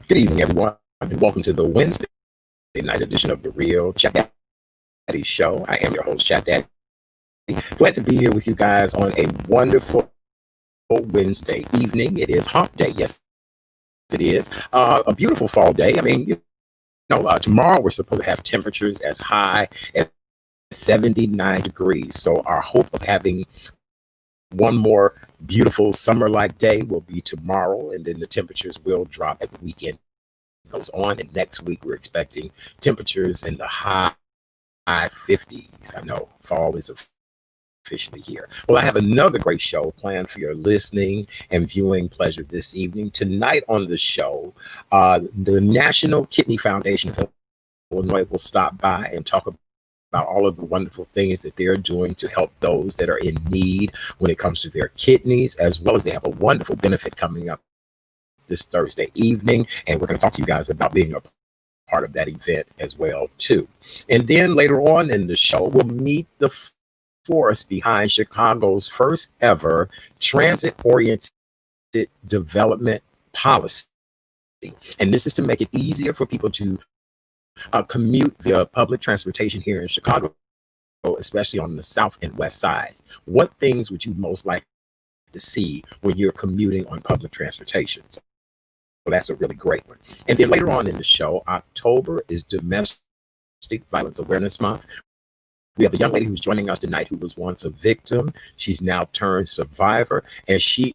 Good evening, everyone, and welcome to the Wednesday night edition of the Real Chat Daddy Show. I am your host, Chat Daddy. Glad to be here with you guys on a wonderful Wednesday evening. It is Hump Day. Yes, it is. A beautiful fall day. I mean, tomorrow we're supposed to have temperatures as high as 79 degrees. So our hope of having one more beautiful summer-like day will be tomorrow, and then the temperatures will drop as the weekend goes on. And next week we're expecting temperatures in the high 50s. I know fall is officially here. Well, I have another great show planned for your listening and viewing pleasure this evening. Tonight on the show, the National Kidney Foundation of Illinois will stop by and talk about all of the wonderful things that they're doing to help those that are in need when it comes to their kidneys, as well as they have a wonderful benefit coming up this Thursday evening. And we're going to talk to you guys about being a part of that event as well, too. And then later on in the show, we'll meet the force behind Chicago's first ever transit-oriented development policy. And this is to make it easier for people to commute via public transportation here in Chicago, especially on the south and west sides. What things would you most like to see when you're commuting on public transportation? So that's a really great one. And then later on in the show, October is Domestic Violence Awareness Month. We have a young lady who's joining us tonight who was once a victim. She's now turned survivor, and she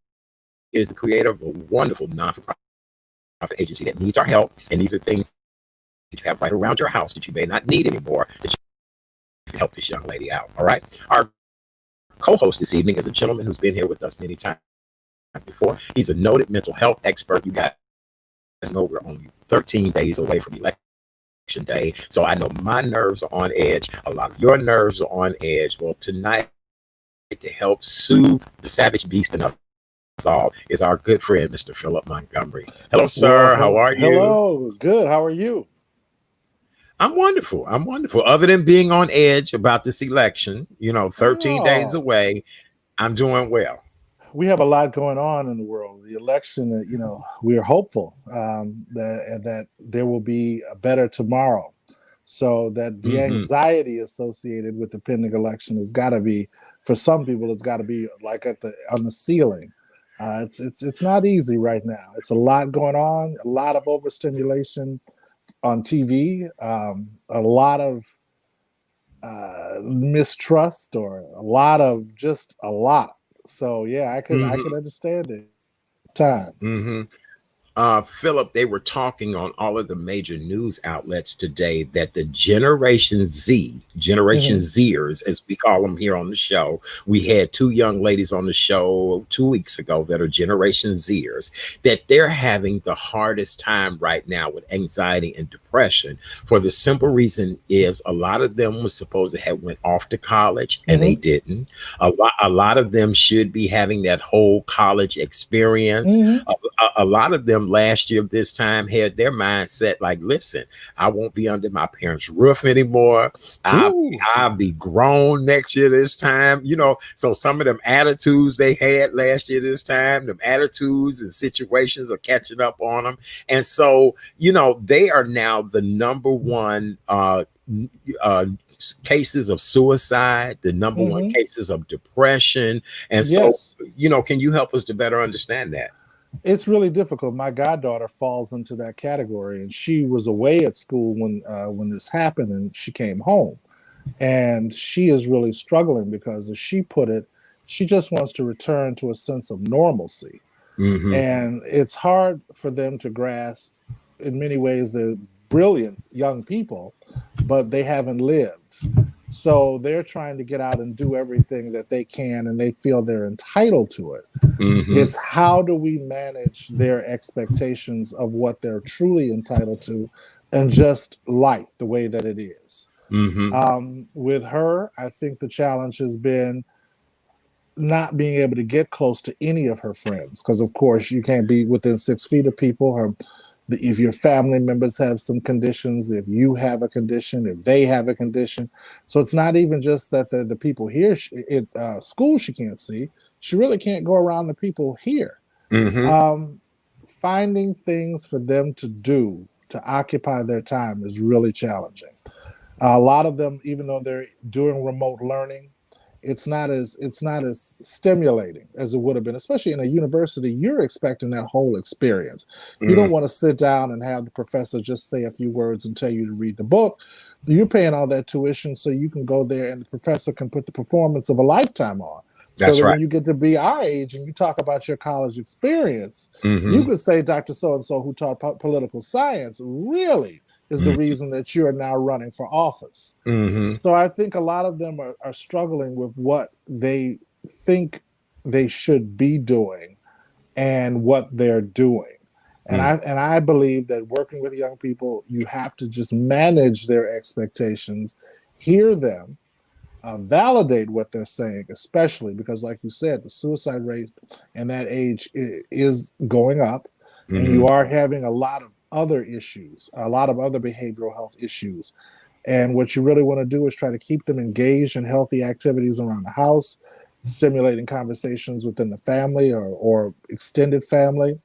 is the creator of a wonderful non-profit agency that needs our help. And these are things that you have right around your house that you may not need anymore, that you can help this young lady out. All right. Our co-host this evening is a gentleman who's been here with us many times before. He's a noted mental health expert. You guys know we're only 13 days away from election day, so I know my nerves are on edge. A lot of your nerves are on edge. Well, tonight, to help soothe the savage beast in us all is our good friend, Mr. Philip Montgomery. Hello, sir. Well, how are you? Hello. Good. How are you? I'm wonderful. I'm wonderful. Other than being on edge about this election, 13 days away, I'm doing well. We have a lot going on in the world. The election, we are hopeful that there will be a better tomorrow. So that the anxiety associated with the pending election has got to be, for some people, it's got to be like on the ceiling. It's not easy right now. It's a lot going on, a lot of overstimulation on TV, a lot of mistrust, or a lot. So yeah, I can understand it. Time. Philip, they were talking on all of the major news outlets today that the Generation Zers, as we call them here on the show, we had two young ladies on the show 2 weeks ago that are Generation Zers, that they're having the hardest time right now with anxiety and depression, for the simple reason is a lot of them was supposed to have went off to college and they didn't. A lot of them should be having that whole college experience. A lot of them last year this time had their mindset like, listen, I won't be under my parents' roof anymore. I'll be grown next year this time. So some of them attitudes they had last year this time, them attitudes and situations are catching up on them. And so, they are now the number one cases of suicide, the number one cases of depression. And so, can you help us to better understand that? It's really difficult. My goddaughter falls into that category, and she was away at school when this happened, and she came home, and she is really struggling because, as she put it, she just wants to return to a sense of normalcy. And it's hard for them to grasp. In many ways, they're brilliant young people, but they haven't lived. So they're trying to get out and do everything that they can, and they feel they're entitled to it. Mm-hmm. It's how do we manage their expectations of what they're truly entitled to and just life the way that it is. Mm-hmm. With her, I think the challenge has been not being able to get close to any of her friends because, of course, you can't be within 6 feet of people. If your family members have some conditions, if you have a condition, if they have a condition. So it's not even just that the people here at school she can't see. She really can't go around the people here. Mm-hmm. Um, Finding things for them to do to occupy their time is really challenging. A lot of them, even though they're doing remote learning, it's not as stimulating as it would have been, especially in a university. You're expecting that whole experience. You Mm-hmm. don't want to sit down and have the professor just say a few words and tell you to read the book. You're paying all that tuition so you can go there and the professor can put the performance of a lifetime on. So That's that right. when you get to be our age and you talk about your college experience, you Mm-hmm. could say Dr. So and so, who taught political science, really is the reason that you are now running for office. Mm-hmm. So I think a lot of them are struggling with what they think they should be doing and what they're doing. And I believe that working with young people, you have to just manage their expectations, hear them, validate what they're saying, especially because, like you said, the suicide rate in that age is going up, and Mm-hmm. you are having a lot of other issues, a lot of other behavioral health issues. And what you really want to do is try to keep them engaged in healthy activities around the house, stimulating conversations within the family or extended family,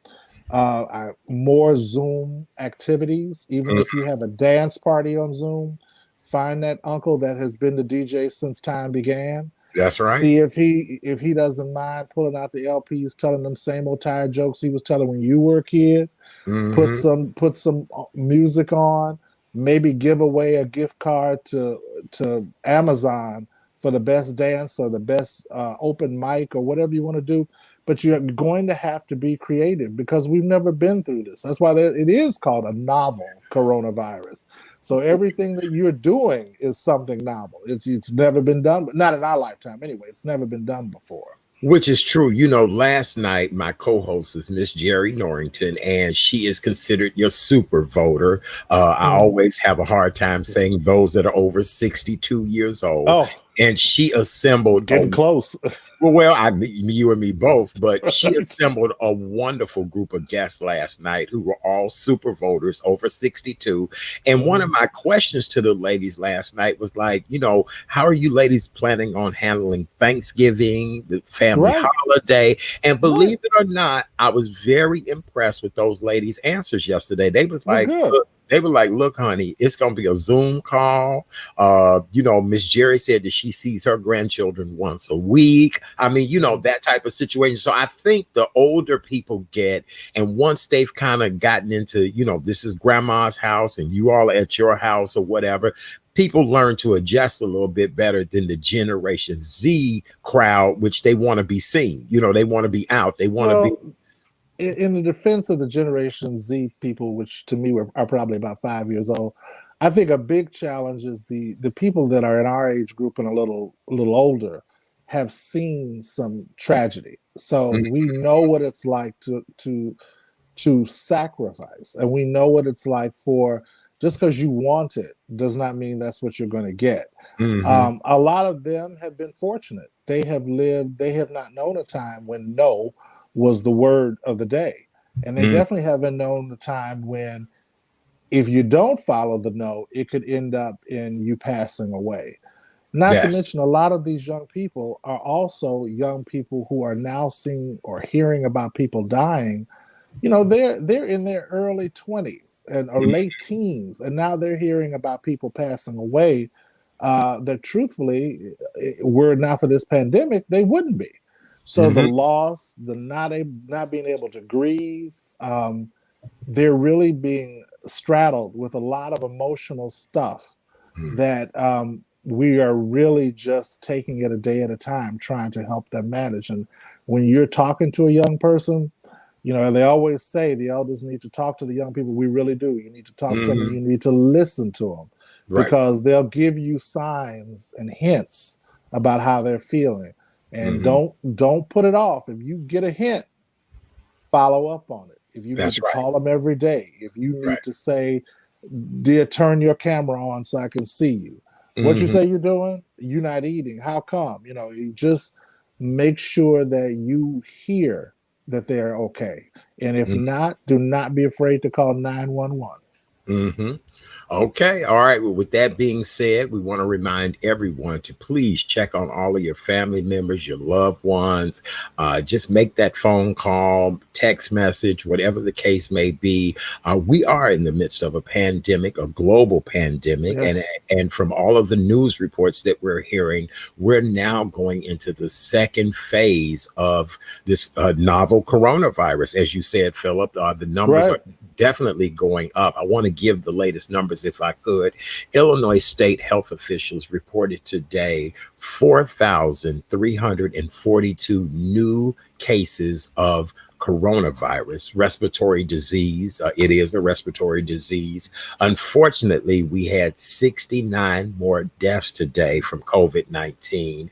more Zoom activities. Even if you have a dance party on Zoom, find that uncle that has been the DJ since time began. That's right. See if he doesn't mind pulling out the LPs, telling them same old tired jokes he was telling when you were a kid. Put Mm-hmm. some music on, maybe give away a gift card to Amazon for the best dance or the best open mic or whatever you want to do. But you're going to have to be creative because we've never been through this. That's why it is called a novel coronavirus. So everything that you're doing is something novel. It's never been done, but not in our lifetime anyway. It's never been done before. Which is true. You know, last night my co-host was Miss Jerry Norrington, and she is considered your super voter. I Mm. always have a hard time saying those that are over 62 years old. Oh, And she we're assembled a getting close. well, you and me both, but she Right. assembled a wonderful group of guests last night who were all super voters over 62. And one of Mhm. my questions to the ladies last night was like, how are you ladies planning on handling Thanksgiving, the family Right. holiday? And Right. believe it or not, I was very impressed with those ladies' answers yesterday. We're good. Look, honey, it's gonna be a Zoom call. Miss Jerry said that she sees her grandchildren once a week. I mean, Mhm. that type of situation. So I think the older people get, and once they've kind of gotten into, this is grandma's house and you all at your house or whatever, people learn to adjust a little bit better than the Generation Z crowd, which they want to be seen. They want to be out. They want to be. Well, in the defense of the Generation Z people, which to me are probably about 5 years old, I think a big challenge is the people that are in our age group and a little older have seen some tragedy. So Mhm. we know what it's like to sacrifice, and we know what it's like for just because you want it does not mean that's what you're going to get. Mhm. A lot of them have been fortunate. They have not known a time when no was the word of the day. And they Mhm. definitely haven't known the time when if you don't follow the no, it could end up in you passing away. Not to Yes. mention, a lot of these young people are also young people who are now seeing or hearing about people dying. They're in their early 20s and or Mhm. late teens, and now they're hearing about people passing away that truthfully, were it not for this pandemic, they wouldn't be. So the Mhm. loss, the not being able to grieve, they're really being straddled with a lot of emotional stuff Mhm. that we are really just taking it a day at a time, trying to help them manage. And when you're talking to a young person, You know, they always say the elders need to talk to the young people. We really do. You need to talk to them, and Mm-hmm. you need to listen to them, Right. because they'll give you signs and hints about how they're feeling. And Mm-hmm. don't put it off. If you get a hint, follow up on it. If you need That's to right. call them every day, if you Right. need to say, dear, turn your camera on so I can see you. What you Mm-hmm. say you're doing? You're not eating. How come? You know, you just make sure that you hear that they're okay. And if not, do not be afraid to call 911. Mm-hmm. Okay. All right. Well, with that being said, we want to remind everyone to please check on all of your family members, your loved ones. Just make that phone call, text message, whatever the case may be. We are in the midst of a pandemic, a global pandemic. Yes. And from all of the news reports that we're hearing, we're now going into the second phase of this novel coronavirus. As you said, Philip, the numbers Right. are definitely going up. I want to give the latest numbers if I could. Illinois state health officials reported today 4,342 new cases of coronavirus, respiratory disease. It is a respiratory disease. Unfortunately, we had 69 more deaths today from COVID-19.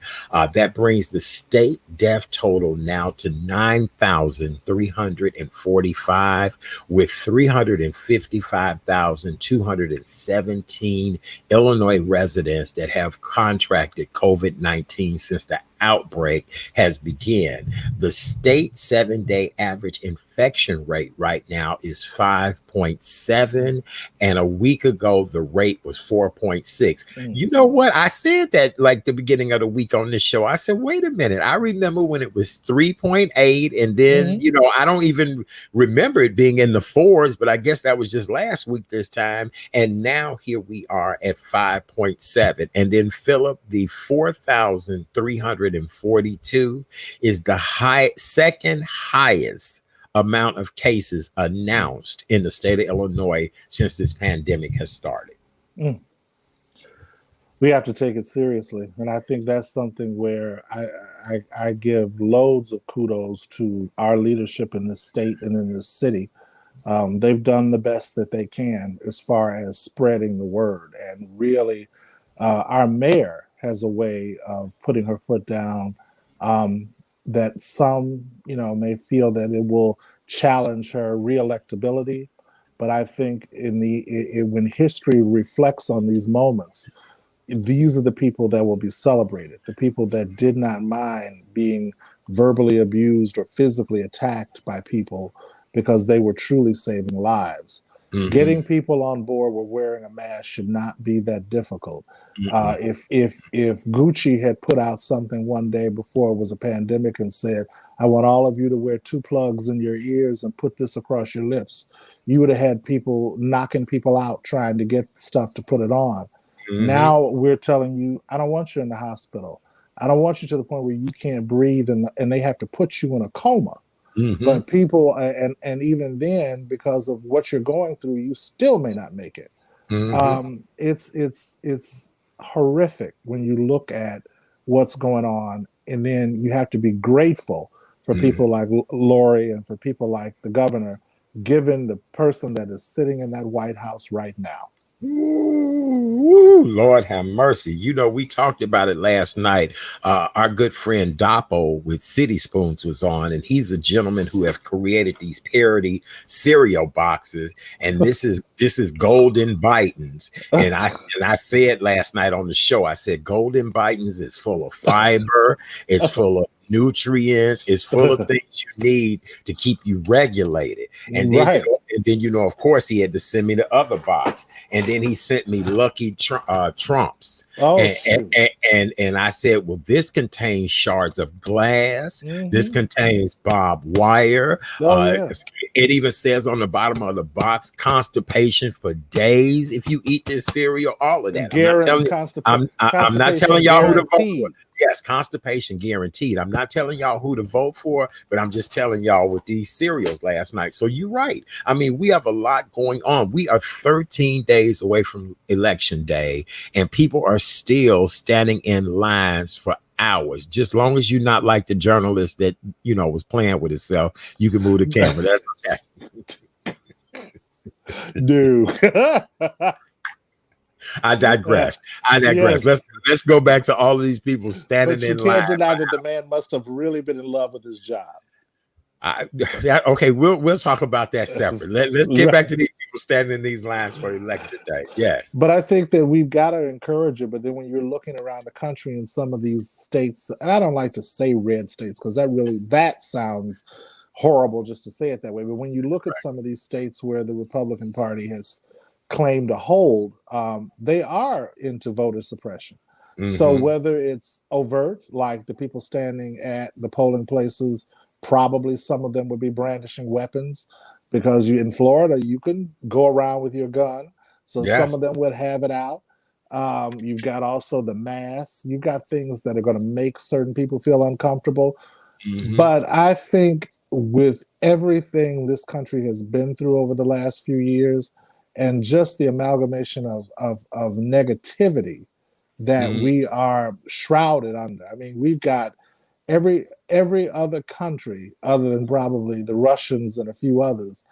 That brings the state death total now to 9,345, with 355,217 Illinois residents that have contracted COVID-19 since the outbreak has begun. The state 7-day average infection rate right now is 5.7, and a week ago the rate was 4.6. You know what? I said that like the beginning of the week on this show. I said, wait a minute. I remember when it was 3.8, and then, Mm-hmm. I don't even remember it being in the fours, but I guess that was just last week this time. And now here we are at 5.7. And then Philip, the 4,342 is the second highest amount of cases announced in the state of Illinois since this pandemic has started. Mm. We have to take it seriously, and I think that's something where I give loads of kudos to our leadership in this state and in this city. They've done the best that they can as far as spreading the word, and really, our mayor has a way of putting her foot down. That some, may feel that it will challenge her reelectability, but I think when history reflects on these moments, these are the people that will be celebrated, the people that did not mind being verbally abused or physically attacked by people because they were truly saving lives. Mm-hmm. Getting people on board with wearing a mask should not be that difficult. Mm-hmm. If Gucci had put out something one day before it was a pandemic and said, "I want all of you to wear 2 plugs in your ears and put this across your lips," you would have had people knocking people out trying to get stuff to put it on. Mm-hmm. Now we're telling you, I don't want you in the hospital. I don't want you to the point where you can't breathe, and they have to put you in a coma. Mm-hmm. But people, and even then, because of what you're going through, you still may not make it. Mm-hmm. It's horrific when you look at what's going on, and then you have to be grateful for Mm-hmm. people like Lori and for people like the governor, given the person that is sitting in that White House right now. Ooh, Lord have mercy. We talked about it last night. Our good friend Doppo with City Spoons was on, and he's a gentleman who have created these parody cereal boxes. And this is Golden Bitins. And I said last night on the show, I said Golden Bitins is full of fiber, it's full of nutrients, it's full of things you need to keep you regulated. And then Right. of course he had to send me the other box, and then he sent me Lucky Trumps. Oh, and, shoot. and I said, well, this contains shards of glass, this Mm-hmm. contains barbed wire. Oh, yeah. It even says on the bottom of the box, constipation for days if you eat this cereal. All of that. I'm not telling you. I'm not telling Constipation y'all who to vote for. guaranteed. Yes, constipation guaranteed. I'm not telling y'all who to vote for, but I'm just telling y'all with these cereals last night. So you're right. I mean, we have a lot going on. We are 13 days away from election day, and people are still standing in lines for hours. Just long as you're not like the journalist that, was playing with himself, you can move the camera. That's okay. Dude. I digress. Yes. Let's go back to all of these people standing But you in line. can't deny that the man must have really been in love with his job. Okay, we'll talk about that separate. Let's get back to these people standing in these lines for election day. Yes. But I think that we've got to encourage it. But then when you're looking around the country in some of these states, and I don't like to say red states because that sounds horrible just to say it that way. But when you look at some of these states where the Republican Party has claimed a hold, they are into voter suppression. So whether it's overt, like the people standing at the polling places, probably some of them would be brandishing weapons because you in Florida, you can go around with your gun. So some of them would have it out. You've got also the mask. You've got things that are going to make certain people feel uncomfortable. But I think with everything this country has been through over the last few years, and just the amalgamation of negativity that we are shrouded under. I mean, we've got every other country other than probably the Russians and a few others,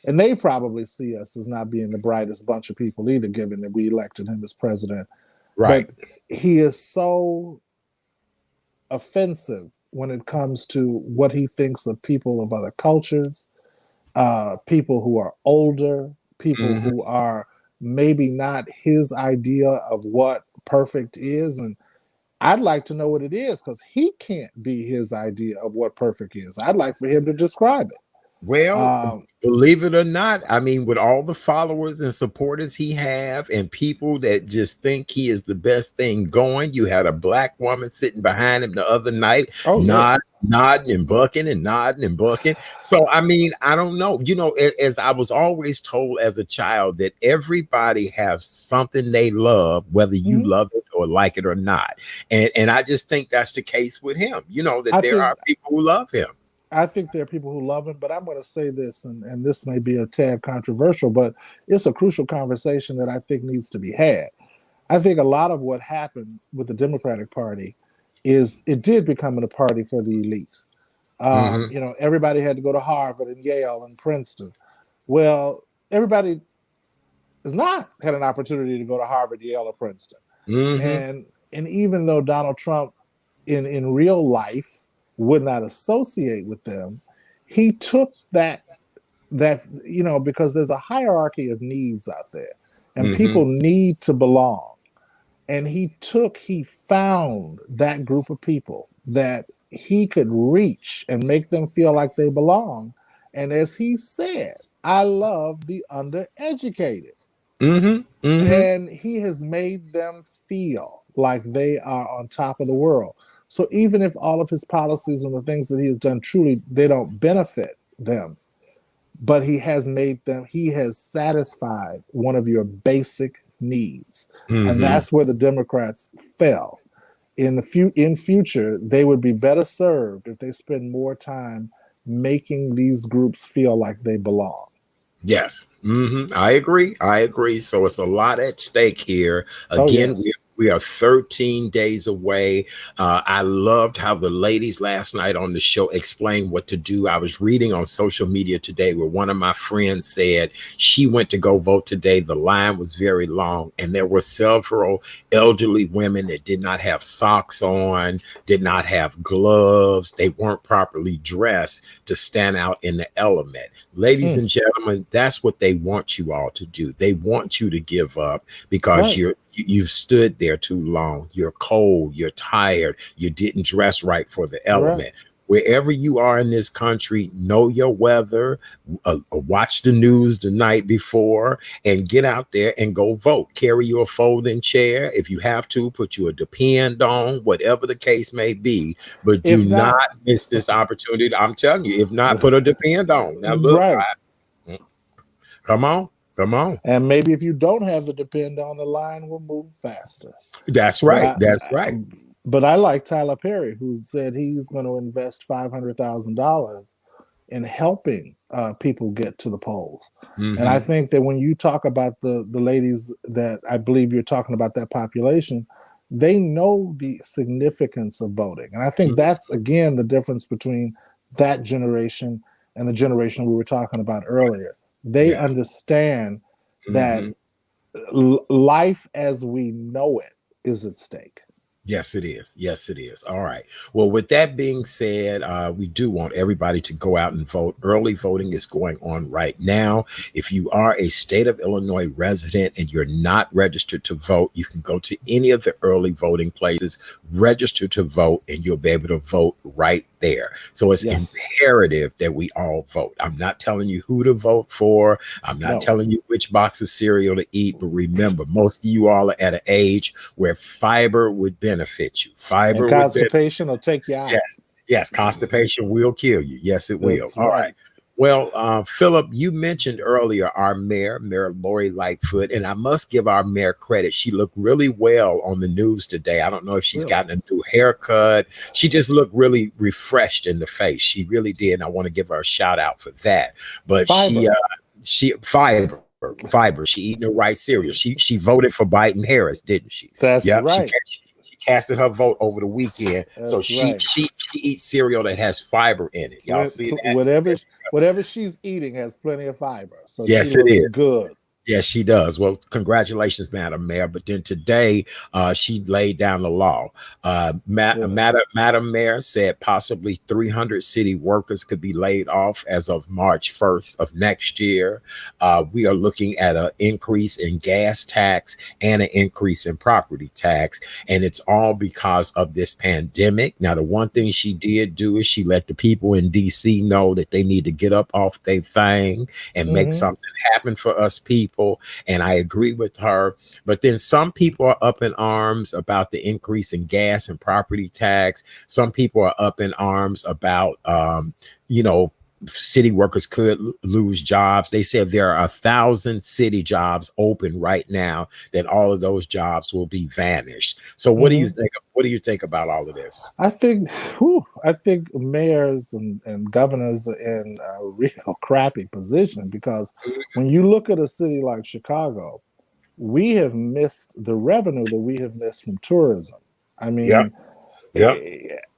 and they probably see us as not being the brightest bunch of people either, given that we elected him as president. Right. But he is so offensive when it comes to what he thinks of people of other cultures, people who are older, people who are maybe not his idea of what perfect is. And I'd like to know what it is because he can't be his idea of what perfect is. I'd like for him to describe it. Well, believe it or not, I mean, with all the followers and supporters he have and people that just think he is the best thing going, you had a black woman sitting behind him the other night, nodding and bucking and nodding and bucking. So, I mean, I don't know. As I was always told as a child that everybody has something they love, whether you love it or like it or not. And I just think that's the case with him, that there are people who love him. I think there are people who love him, but I'm going to say this, and this may be a tad controversial, but it's a crucial conversation that I think needs to be had. I think a lot of what happened with the Democratic Party is it did become a party for the elite. Everybody had to go to Harvard and Yale and Princeton. Well, everybody has not had an opportunity to go to Harvard, Yale, or Princeton. And even though Donald Trump in real life would not associate with them, he took that because there's a hierarchy of needs out there and people need to belong. And he found that group of people that he could reach and make them feel like they belong. And as he said, I love the undereducated. And he has made them feel like they are on top of the world. So even if all of his policies and the things that he has done truly, they don't benefit them, but he has satisfied one of your basic needs. And that's where the Democrats fell. In future, they would be better served if they spend more time making these groups feel like they belong. Yes. I agree. So it's a lot at stake here. Again, we are 13 days away. I loved how the ladies last night on the show explained what to do. I was reading on social media today where one of my friends said she went to go vote today. The line was very long, and there were several elderly women that did not have socks on, did not have gloves. They weren't properly dressed to stand out in the element. Ladies and gentlemen, that's what they want you all to do. They want you to give up because you've stood there too long. You're cold. You're tired. You didn't dress right for the element. Wherever you are in this country, know your weather, watch the news the night before, and get out there and go vote. Carry your folding chair. If you have to, put you a depend on, whatever the case may be. But do not miss this opportunity. I'm telling you, if not, put a depend on. Now, look, come on. And maybe if you don't have the depend on, the line will move faster. That's right. But I like Tyler Perry, who said he's going to invest $500,000 in helping people get to the polls. And I think that when you talk about the ladies that I believe you're talking about, that population, they know the significance of voting. And I think that's, again, the difference between that generation and the generation we were talking about earlier. They Yes. understand that Hmm. life as we know it is at stake. Yes, it is. Yes, it is. All right. Well, with that being said, we do want everybody to go out and vote. Early voting is going on right now. If you are a state of Illinois resident and you're not registered to vote, you can go to any of the early voting places, register to vote, and you'll be able to vote right there. So it's Yes. imperative that we all vote. I'm not telling you who to vote for. I'm not No. telling you which box of cereal to eat. But remember, most of you all are at an age where fiber would benefit you. And Fiber would benefit. constipation will take you out. Yes, yes, constipation will kill you. Yes, it will. That's All right. right. Well, Philip, you mentioned earlier our mayor, Mayor Lori Lightfoot, and I must give our mayor credit. She looked really well on the news today. I don't know if she's Really? gotten a new haircut. She just looked really refreshed in the face. She really did. And I want to give her a shout out for that. But Fiber. she fiber. She eating the right cereal. She voted for Biden Harris, didn't she? That's Yep. right. She casted her vote over the weekend. So That's right. she eats cereal that has fiber in it. Y'all see that? Whatever she's eating has plenty of fiber, so she Yes, it looks is. good. Yes, she does. Well, congratulations, Madam Mayor. But then today, she laid down the law. Madam Mayor said possibly 300 city workers could be laid off as of March 1st of next year. We are looking at an increase in gas tax and an increase in property tax. And it's all because of this pandemic. Now, the one thing she did do is she let the people in D.C. know that they need to get up off their thing and make something happen for us people. And I agree with her. But then some people are up in arms about the increase in gas and property tax. Some people are up in arms about, city workers could lose jobs. They said there are 1,000 city jobs open right now, that all of those jobs will be vanished. So what do you think? What do you think about all of this? I think mayors and governors are in a real crappy position, because when you look at a city like Chicago, we have missed the revenue that we have missed from tourism. I mean, Yep.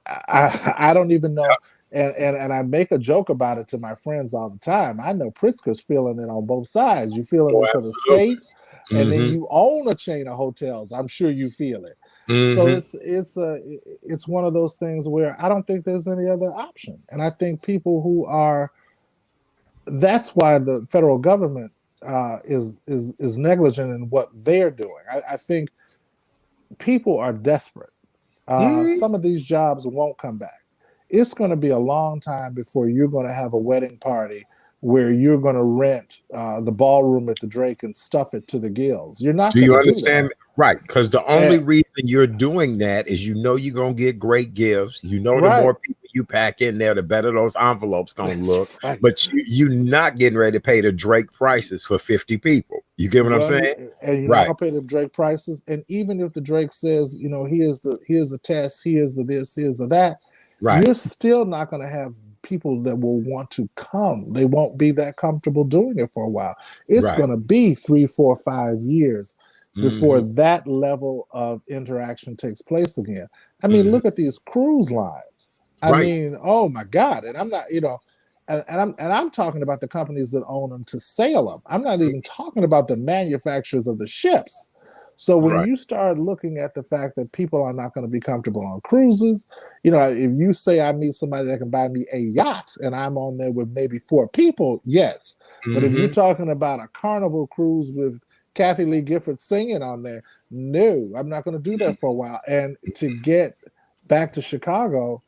I don't even know. And I make a joke about it to my friends all the time. I know Pritzker's feeling it on both sides. You feeling it for the state, and then you own a chain of hotels. I'm sure you feel it. So it's one of those things where I don't think there's any other option. And I think people who are, that's why the federal government is negligent in what they're doing. I think people are desperate. Some of these jobs won't come back. It's going to be a long time before you're going to have a wedding party where you're going to rent the ballroom at the Drake and stuff it to the gills. You're not Do going you to do understand? that. Right. Because the only reason you're doing that is you're going to get great gifts. The more people you pack in there, the better those envelopes going to look. Right. But you're not getting ready to pay the Drake prices for 50 people. You get what I'm saying? And you're not going to pay the Drake prices. And even if the Drake says, here's the test, here's the this, here's the that, you're still not going to have people that will want to come. They won't be that comfortable doing it for a while. It's going to be 3, 4, 5 years before that level of interaction takes place again. I mean, look at these cruise lines. I mean, oh my God. And I'm not, and I'm talking about the companies that own them to sail them. I'm not even talking about the manufacturers of the ships. So when you start looking at the fact that people are not going to be comfortable on cruises, if you say I meet somebody that can buy me a yacht and I'm on there with maybe 4 people, yes. But if you're talking about a Carnival cruise with Kathy Lee Gifford singing on there, no, I'm not going to do that for a while. And to get back to Chicago,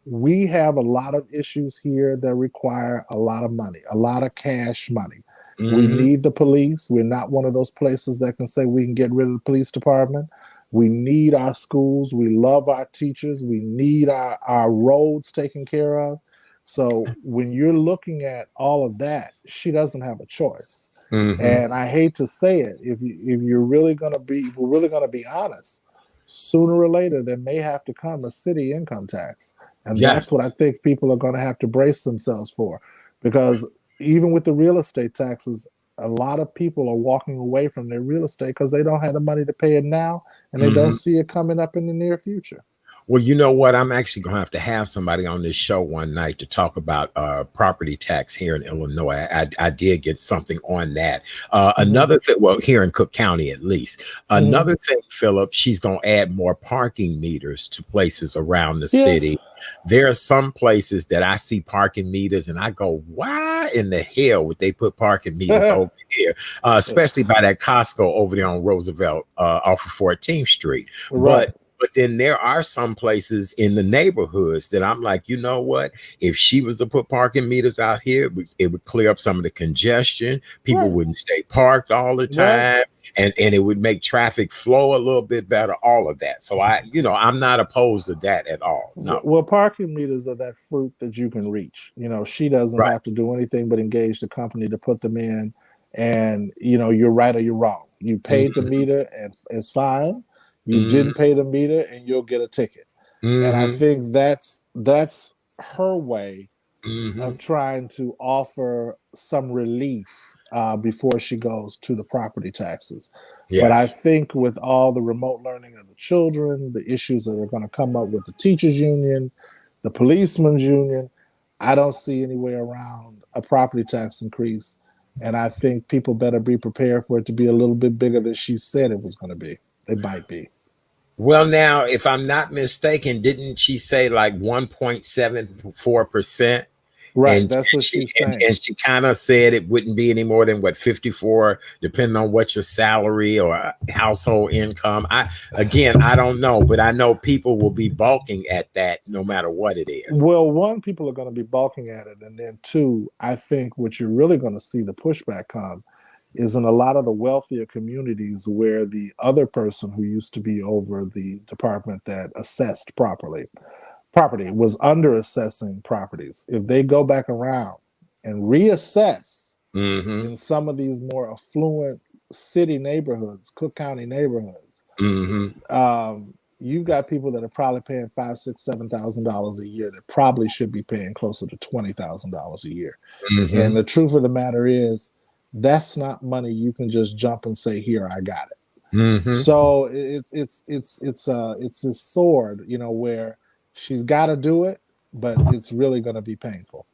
we have a lot of issues here that require a lot of money, a lot of cash money. We need the police. We're not one of those places that can say we can get rid of the police department. We need our schools. We love our teachers. We need our roads taken care of. So when you're looking at all of that, she doesn't have a choice. And I hate to say it, if we're really going to be honest, sooner or later there may have to come a city income tax, and that's what I think people are going to have to brace themselves for, because even with the real estate taxes, a lot of people are walking away from their real estate because they don't have the money to pay it now, and they don't Mhm. see it coming up in the near future. Well, you know what? I'm actually going to have somebody on this show one night to talk about property tax here in Illinois. I did get something on that. Mm-hmm. Another thing, well, here in Cook County at least. Mm-hmm. Another thing, Philip, she's going to add more parking meters to places around the Yeah, city. There are some places that I see parking meters and I go, why in the hell would they put parking meters over here? Especially by that Costco over there on Roosevelt off of 14th Street. right. But then there are some places in the neighborhoods that I'm like, you know what? If she was to put parking meters out here, it would clear up some of the congestion. People Right. wouldn't stay parked all the Right. time. And it would make traffic flow a little bit better, all of that. So I'm not opposed to that at all. No. Well, parking meters are that fruit that you can reach. She doesn't Right. have to do anything but engage the company to put them in. And, you're right or you're wrong. You paid the Mm-hmm. meter and it's fine. You Mm-hmm. didn't pay the meter and you'll get a ticket. And I Mm-hmm. think that's her way Mm-hmm. of trying to offer some relief before she goes to the property taxes. But I Yes. think with all the remote learning of the children, the issues that are going to come up with the teachers union, the policemen's union, I don't see any way around a property tax increase. And I think people better be prepared for it to be a little bit bigger than she said it was going to be. It might be. Well, now, if I'm not mistaken, didn't she say like 1.74%? Right. And That's what she she's saying. and she kind of said it wouldn't be any more than what 54, depending on what your salary or household income. I don't know, but I know people will be balking at that no matter what it is. Well, one, people are going to be balking at it. And then two, I think what you're really going to see the pushback come is in a lot of the wealthier communities where the other person who used to be over the department that assessed property was under assessing properties. If they go back around and reassess Mm-hmm. in some of these more affluent city neighborhoods, Cook County neighborhoods, Mm-hmm. you've got people that are probably paying $5, $6, $7,000 a year that probably should be paying closer to $20,000 a year. Mm-hmm. And the truth of the matter is, that's not money you can just jump and say, "Here, I got it." Mm-hmm. So it's this sword, where she's got to do it, but it's really going to be painful.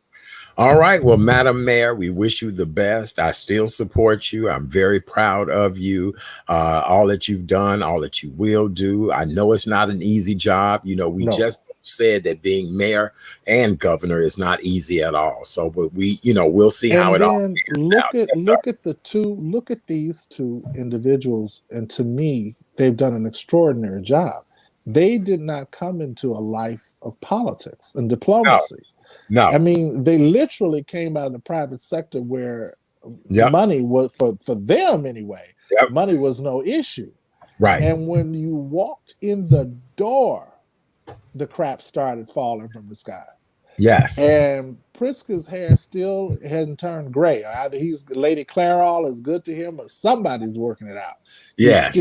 All right. Well, Madam Mayor, we wish you the best. I still support you. I'm very proud of you. All that you've done, all that you will do. I know it's not an easy job. We No. just said that being mayor and governor is not easy at all. So, but we'll see how And it all then pans out. Yes, sir. look at these two individuals, and to me, they've done an extraordinary job. They did not come into a life of politics and No, diplomacy. I no. mean, they literally came out of the private sector where Yep. money was for them anyway. Yep. Money was no issue. Right. And when you walked in the door, the crap started falling from the sky. Yes. And Pritzker's hair still hadn't turned gray. Either he's Lady Clairol is good to him, or somebody's working it out. Yes.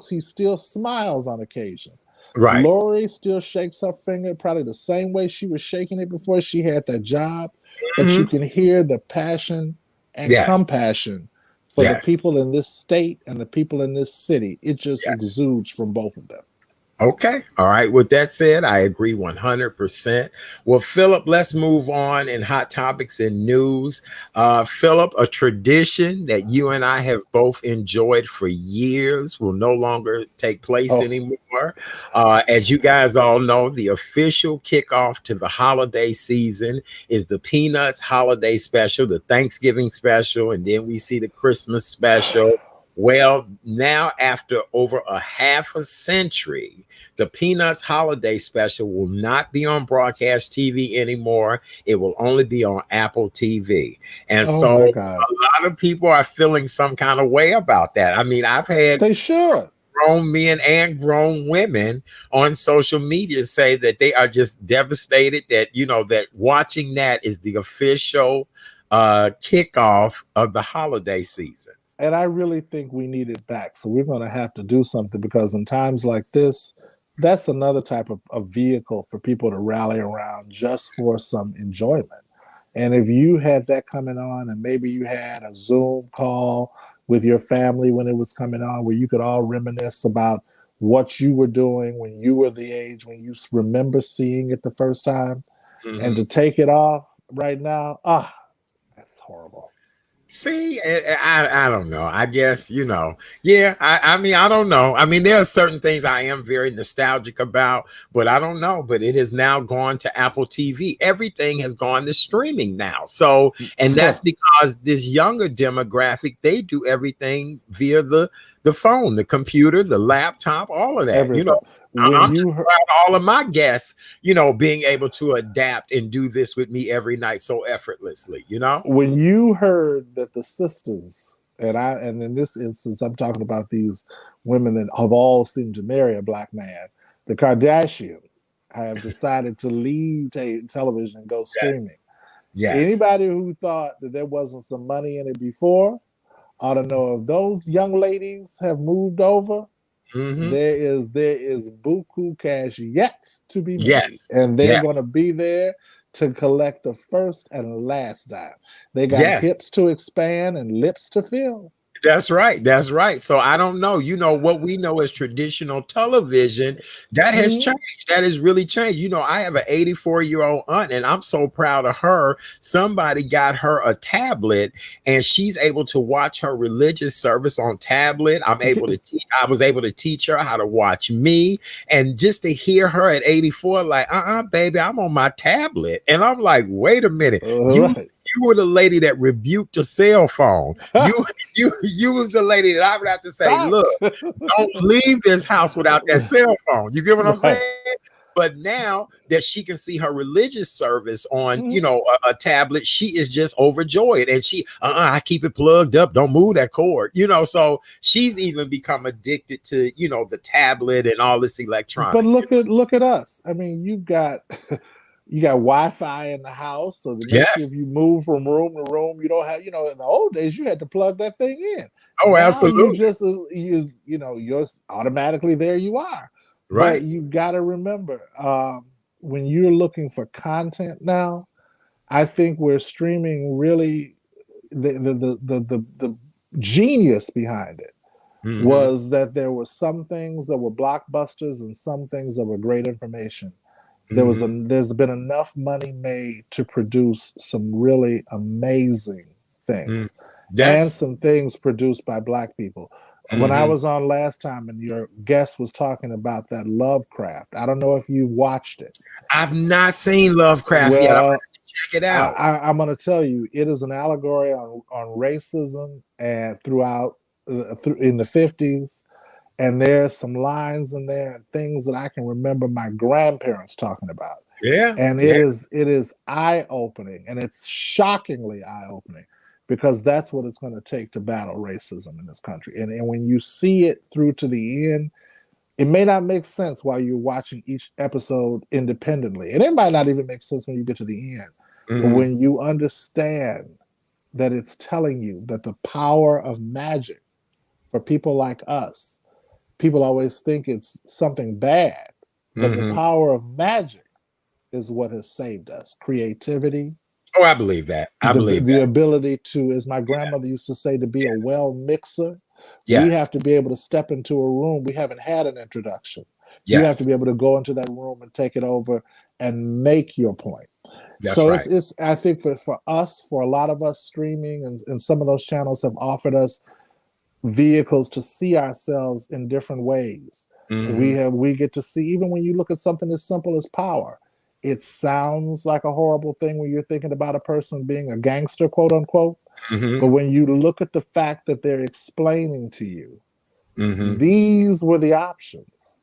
He still smiles on occasion. Right. Lori still shakes her finger, probably the same way she was shaking it before she had that job. But you Mm-hmm. can hear the passion and Yes. compassion for the Yes. people in this state and the people in this city. It just Yes. exudes from both of them. Okay. All right. With that said, I agree 100%. Well, Philip, let's move on in hot topics and news. Philip, a tradition that you and I have both enjoyed for years will no longer take place Oh, anymore. As you guys all know, the official kickoff to the holiday season is the Peanuts holiday special, the Thanksgiving special, and then we see the Christmas special. Well, now after over a half a century, the Peanuts holiday special will not be on broadcast TV anymore. It will only be on Apple TV. And oh so my God. a lot of people are feeling some kind of way about that. I mean, I've had They should. grown men and grown women on social media say that they are just devastated that watching that is the official kickoff of the holiday season. And I really think we need it back. So we're going to have to do something, because in times like this, that's another type of vehicle for people to rally around just for some enjoyment. And if you had that coming on, and maybe you had a Zoom call with your family when it was coming on, where you could all reminisce about what you were doing when you were the age when you remember seeing it the first time, and to take it off right now, that's horrible. See, I don't know. I guess, yeah, I mean, I don't know. I mean, there are certain things I am very nostalgic about, but I don't know. But it has now gone to Apple TV. Everything has gone to streaming now. So, and that's because this younger demographic, they do everything via the phone, the computer, the laptop, all of that. Everything. I'm just proud of all of my guests, being able to adapt and do this with me every night so effortlessly, When you heard that the sisters, and in this instance, I'm talking about these women that have all seemed to marry a black man, the Kardashians have decided to leave television and go streaming. Yes. Anybody who thought that there wasn't some money in it before ought to know if those young ladies have moved over. There is buku cash yet to be made, and they're going to be there to collect the first and last dime. They got hips to expand and lips to fill. That's right. That's right. So I don't know. What we know as traditional television, that has changed. That has really changed. I have an 84-year-old aunt, and I'm so proud of her. Somebody got her a tablet, and she's able to watch her religious service on tablet. I was able to teach her how to watch me, and just to hear her at 84, like, baby, I'm on my tablet. And I'm like, wait a minute. You were the lady that rebuked the cell phone. You was the lady that I would have to say, look, don't leave this house without that cell phone. You get what I'm saying? But now that she can see her religious service on, a tablet, she is just overjoyed. And she, I keep it plugged up. Don't move that cord. So she's even become addicted to, the tablet and all this electronics. But look at us. I mean, you got Wi-Fi in the house, so the next if you move from room to room, you don't have, in the old days you had to plug that thing in. Oh, now absolutely. You just you're automatically there. You are right. But you got to remember, when you're looking for content now, I think we're streaming really the genius behind it. Was that there were some things that were blockbusters and some things that were great information. There's been enough money made to produce some really amazing things, and some things produced by Black people. When I was on last time and your guest was talking about that Lovecraft, I don't know if you've watched it. I've not seen Lovecraft yet. I'm going to check it out. I'm going to tell you, it is an allegory on racism and throughout in the 50s. And there's some lines in there and things that I can remember my grandparents talking about. Yeah. And it is eye-opening, and it's shockingly eye-opening, because that's what it's going to take to battle racism in this country. And when you see it through to the end, it may not make sense while you're watching each episode independently. And it might not even make sense when you get to the end. But when you understand that it's telling you that the power of magic for people like us, people always think it's something bad, but the power of magic is what has saved us. Creativity. Oh, I believe that. The ability to, as my grandmother used to say, to be a well mixer. We have to be able to step into a room. We haven't had an introduction. You have to be able to go into that room and take it over and make your point. It's I think for us, for a lot of us, streaming and some of those channels have offered us vehicles to see ourselves in different ways. We get to see, even when you look at something as simple as power, it sounds like a horrible thing when you're thinking about a person being a gangster, quote unquote. But when you look at the fact that they're explaining to you, these were the options,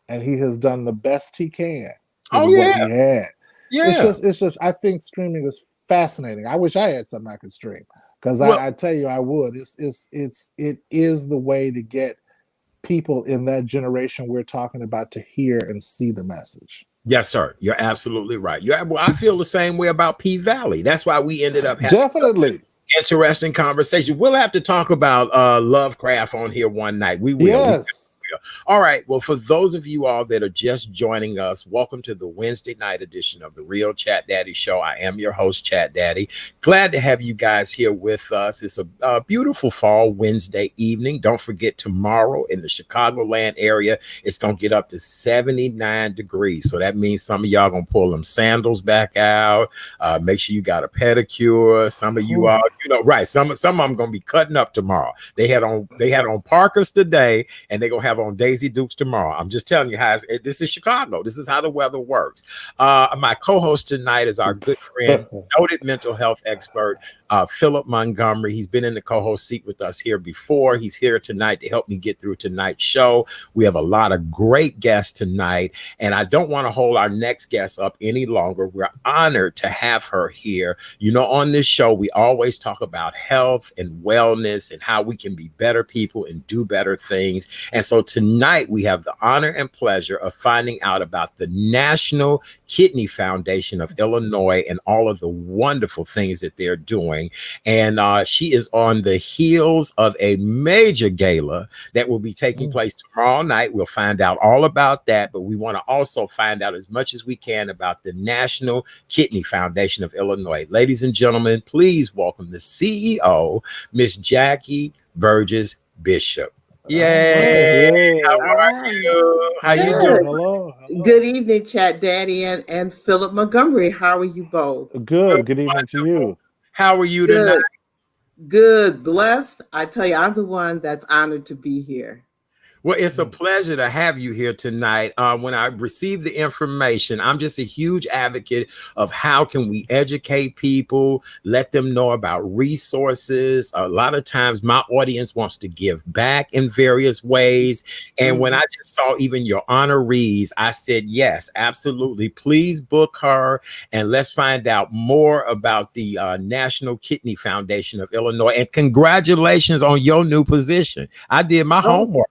and he has done the best he can with what he had. It's just I think streaming is fascinating. I wish I had something I could stream. Because I tell you, I would. It is the way to get people in that generation we're talking about to hear and see the message. Yes, sir. You're absolutely right. I feel the same way about P Valley. That's why we ended up having interesting conversation. We'll have to talk about Lovecraft on here one night. We will. Yes. will. All right. Well, for those of you all that are just joining us, welcome to the Wednesday night edition of the Real Chat Daddy Show. I am your host, Chat Daddy. Glad to have you guys here with us. It's a beautiful fall Wednesday evening. Don't forget, tomorrow in the Chicagoland area, it's going to get up to 79 degrees. So that means some of y'all going to pull them sandals back out. Make sure you got a pedicure. Some of you all, right. Some of them going to be cutting up tomorrow. They had on Parkers today, and they're going to have on Daisy Dukes tomorrow. I'm just telling you how this is Chicago. This is how the weather works. My co-host tonight is our good friend, noted mental health expert, Philip Montgomery. He's been in the co-host seat with us here before. He's here tonight to help me get through tonight's show. We have a lot of great guests tonight, and I don't want to hold our next guest up any longer. We're honored to have her here. On this show, we always talk about health and wellness and how we can be better people and do better things. And so tonight we have the honor and pleasure of finding out about the National Kidney Foundation of Illinois and all of the wonderful things that they're doing. And she is on the heels of a major gala that will be taking place tomorrow night. We'll find out all about that, but we want to also find out as much as we can about the National Kidney Foundation of Illinois. Ladies and gentlemen, please welcome the CEO, Miss Jackie Burgess Bishop. Yay! How are you? How you doing? Hello. Good evening, Chat Daddy and Philip Montgomery. How are you both? Good evening to you. How are you tonight? Good, blessed. I tell you, I'm the one that's honored to be here. Well, it's a pleasure to have you here tonight. When I received the information, I'm just a huge advocate of how can we educate people, let them know about resources. A lot of times my audience wants to give back in various ways. And when I just saw even your honorees, I said, yes, absolutely. Please book her and let's find out more about the National Kidney Foundation of Illinois. And congratulations on your new position. I did my homework.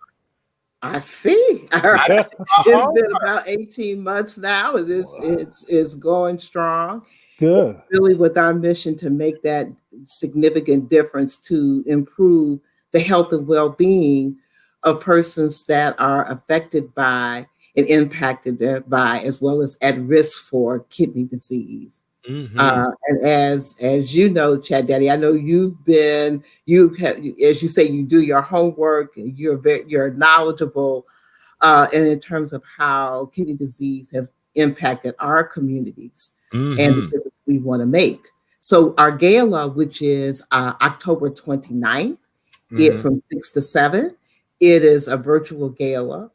I see. It's been about 18 months now, and it's going strong. Good. It's really with our mission to make that significant difference to improve the health and well-being of persons that are affected by and impacted by, as well as at risk for kidney disease. And as you know, Chad Daddy, I know you have, as you say, you do your homework and you're knowledgeable, and in terms of how kidney disease have impacted our communities and the difference we want to make. So our gala, which is October 29th, from 6 to 7, it is a virtual gala.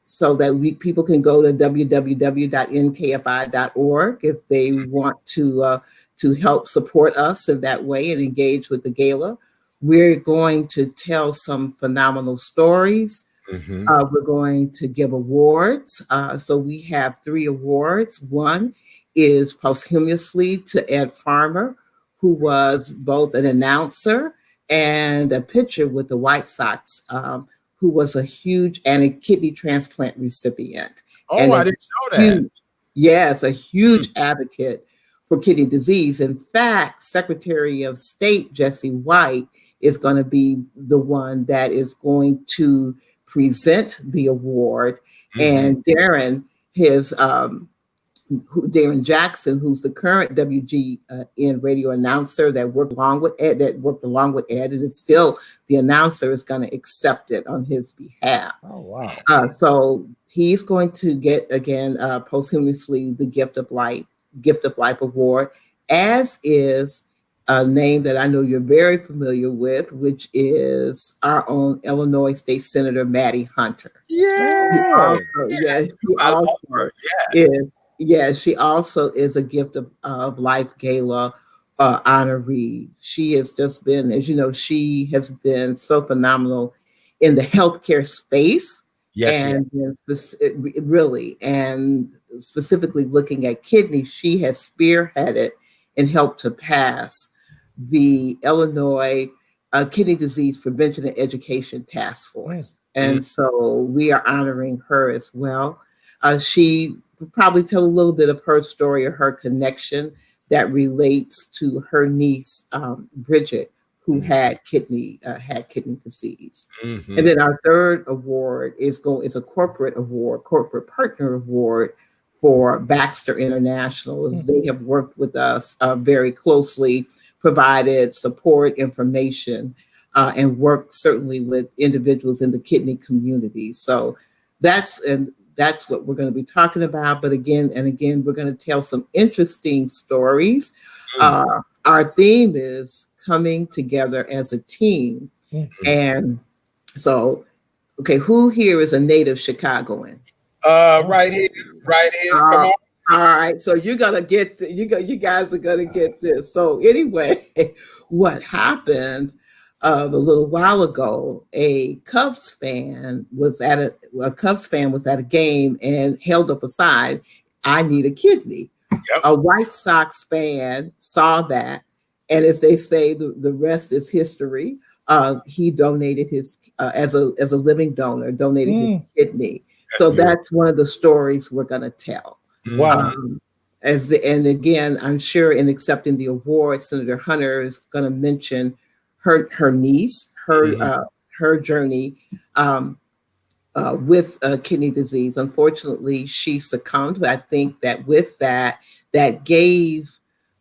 So that people can go to www.nkfi.org if they want to help support us in that way and engage with the gala. We're going to tell some phenomenal stories. We're going to give awards. So we have 3 awards. One is posthumously to Ed Farmer, who was both an announcer and a pitcher with the White Sox, who was a huge and a kidney transplant recipient. Oh, I didn't know that. Yes, a huge advocate for kidney disease. In fact, Secretary of State Jesse White is going to be the one that is going to present the award. And Darren Jackson, who's the current WGN radio announcer that worked along with Ed, and is still the announcer, is going to accept it on his behalf. Oh, wow. So he's going to get, again, posthumously the Gift of Life Award, as is a name that I know you're very familiar with, which is our own Illinois State Senator Maddie Hunter. She also is a Gift of Life Gala honoree. She has just been, as you know, she has been so phenomenal in the healthcare space. Really, and specifically looking at kidney, she has spearheaded and helped to pass the Illinois Kidney Disease Prevention and Education Task Force. And so we are honoring her as well. She will probably tell a little bit of her story or her connection that relates to her niece, Bridget, who had kidney disease. Mm-hmm. And then our third award is a corporate award, corporate partner award for Baxter International. They have worked with us very closely, provided support, information, and worked certainly with individuals in the kidney community. So that's what we're going to be talking about. But again and again, we're going to tell some interesting stories. Our theme is coming together as a team. And so, okay, who here is a native Chicagoan? Right here. Come on. All right, so you're gonna get you guys are gonna get this. So anyway, what happened a little while ago? A Cubs fan was at a game and held up a sign, "I need a kidney." Yep. A White Sox fan saw that, and as they say, the rest is history. He donated his as a living donor, donated his kidney. So that's one of the stories we're going to tell. Wow. And again, I'm sure in accepting the award, Senator Hunter is going to mention her niece, her journey with kidney disease. Unfortunately, she succumbed. But I think that with that gave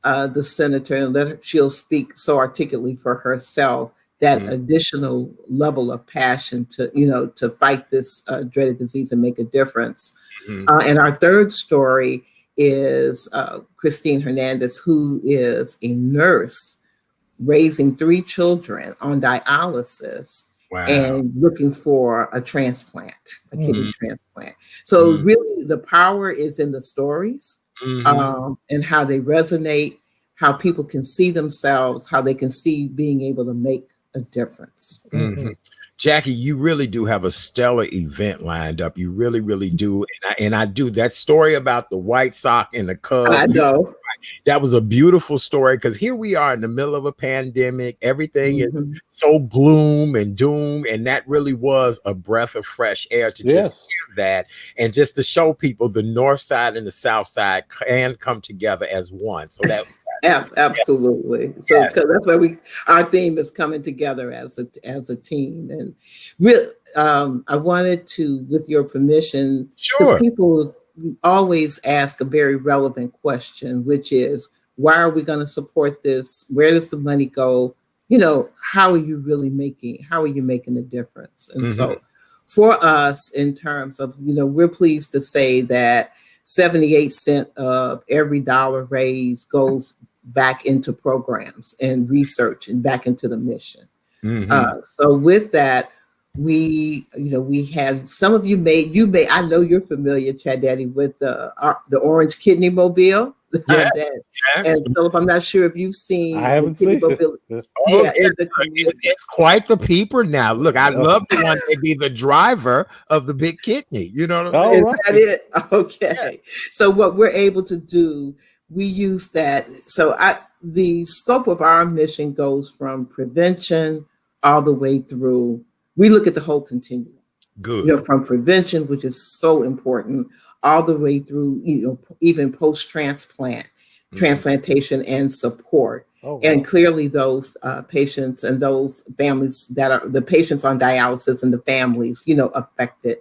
the senator, and she'll speak so articulately for herself, that additional level of passion to fight this dreaded disease and make a difference. And our third story is Christine Hernandez, who is a nurse raising 3 children on dialysis. Wow. And looking for a transplant, a kidney transplant. So really the power is in the stories and how they resonate, how people can see themselves, how they can see being able to make a difference. Jackie, you really do have a stellar event lined up. You really, really do. And I do. That story about the White Sox and the Cubs. I know. That was a beautiful story, because here we are in the middle of a pandemic. Everything is so gloom and doom. And that really was a breath of fresh air to just hear that, and just to show people the North Side and the South Side can come together as one. So that absolutely. So that's why our theme is coming together as a team. And really, I wanted to, with your permission, because people always ask a very relevant question, which is, why are we going to support this? Where does the money go? How are you making a difference? And so for us, in terms of, we're pleased to say that 78 cents of every dollar raised goes back into programs and research and back into the mission. So with that, we have, some of you may, I know you're familiar, Chad Daddy, with the Orange Kidney Mobile. And Philip, I'm not sure if you've seen. I haven't seen it. It's quite the peeper now. Look, I love the one to be the driver of the big kidney. You know what I'm saying? Is that it? Okay. So what we're able to do, we use that. So the scope of our mission goes from prevention all the way through. We look at the whole continuum. Good. From prevention, which is so important, all the way through, even post-transplant, transplantation and support. And clearly those patients and those families that are the patients on dialysis and the families, affected.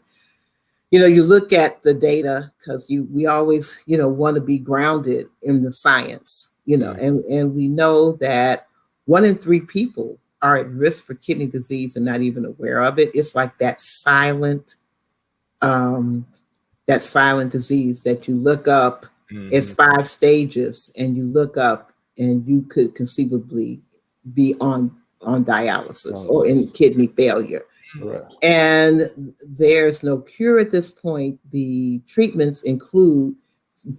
You look at the data, because we always, want to be grounded in the science, and we know that 1 in 3 people are at risk for kidney disease and not even aware of it. It's like that silent disease that you look up. It's 5 stages, and you look up and you could conceivably be on dialysis or in kidney failure. Right. And there's no cure at this point. The treatments include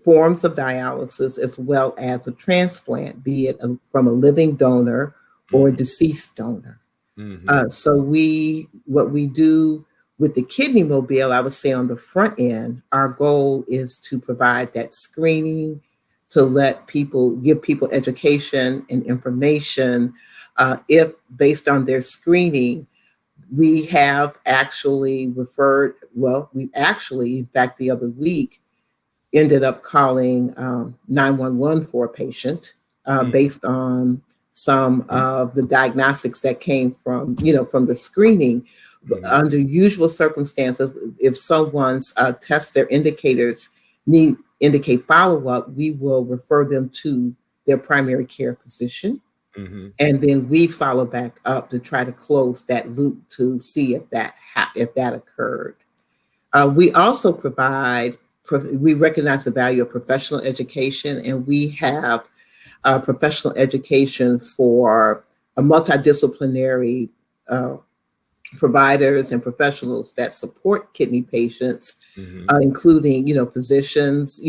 forms of dialysis as well as a transplant, be it from a living donor or a deceased donor. So what we do with the Kidney Mobile, I would say on the front end, our goal is to provide that screening, to give people education and information. If based on their screening, we have actually in fact, the other week, ended up calling 911 for a patient based on some of the diagnostics that came from, from the screening. Under usual circumstances, if someone's test their indicators indicate follow-up, we will refer them to their primary care physician. And then we follow back up to try to close that loop to see if that occurred. We also we recognize the value of professional education, and we have professional education for a multidisciplinary providers and professionals that support kidney patients, including, physicians,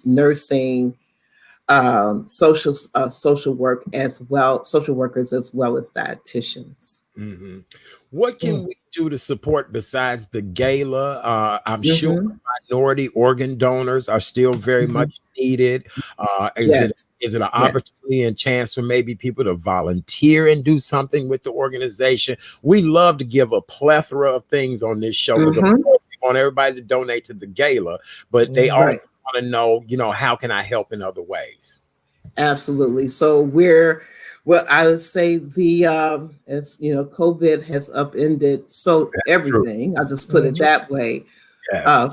nursing, social work as well, social workers as well as dietitians. What can we do to support besides the gala? I'm sure minority organ donors are still very much needed. Is it an opportunity and chance for maybe people to volunteer and do something with the organization? We love to give a plethora of things on this show because of course we want everybody to donate to the gala, but they also want to know, how can I help in other ways? Absolutely. So I would say as COVID has upended everything. I'll just put it that way.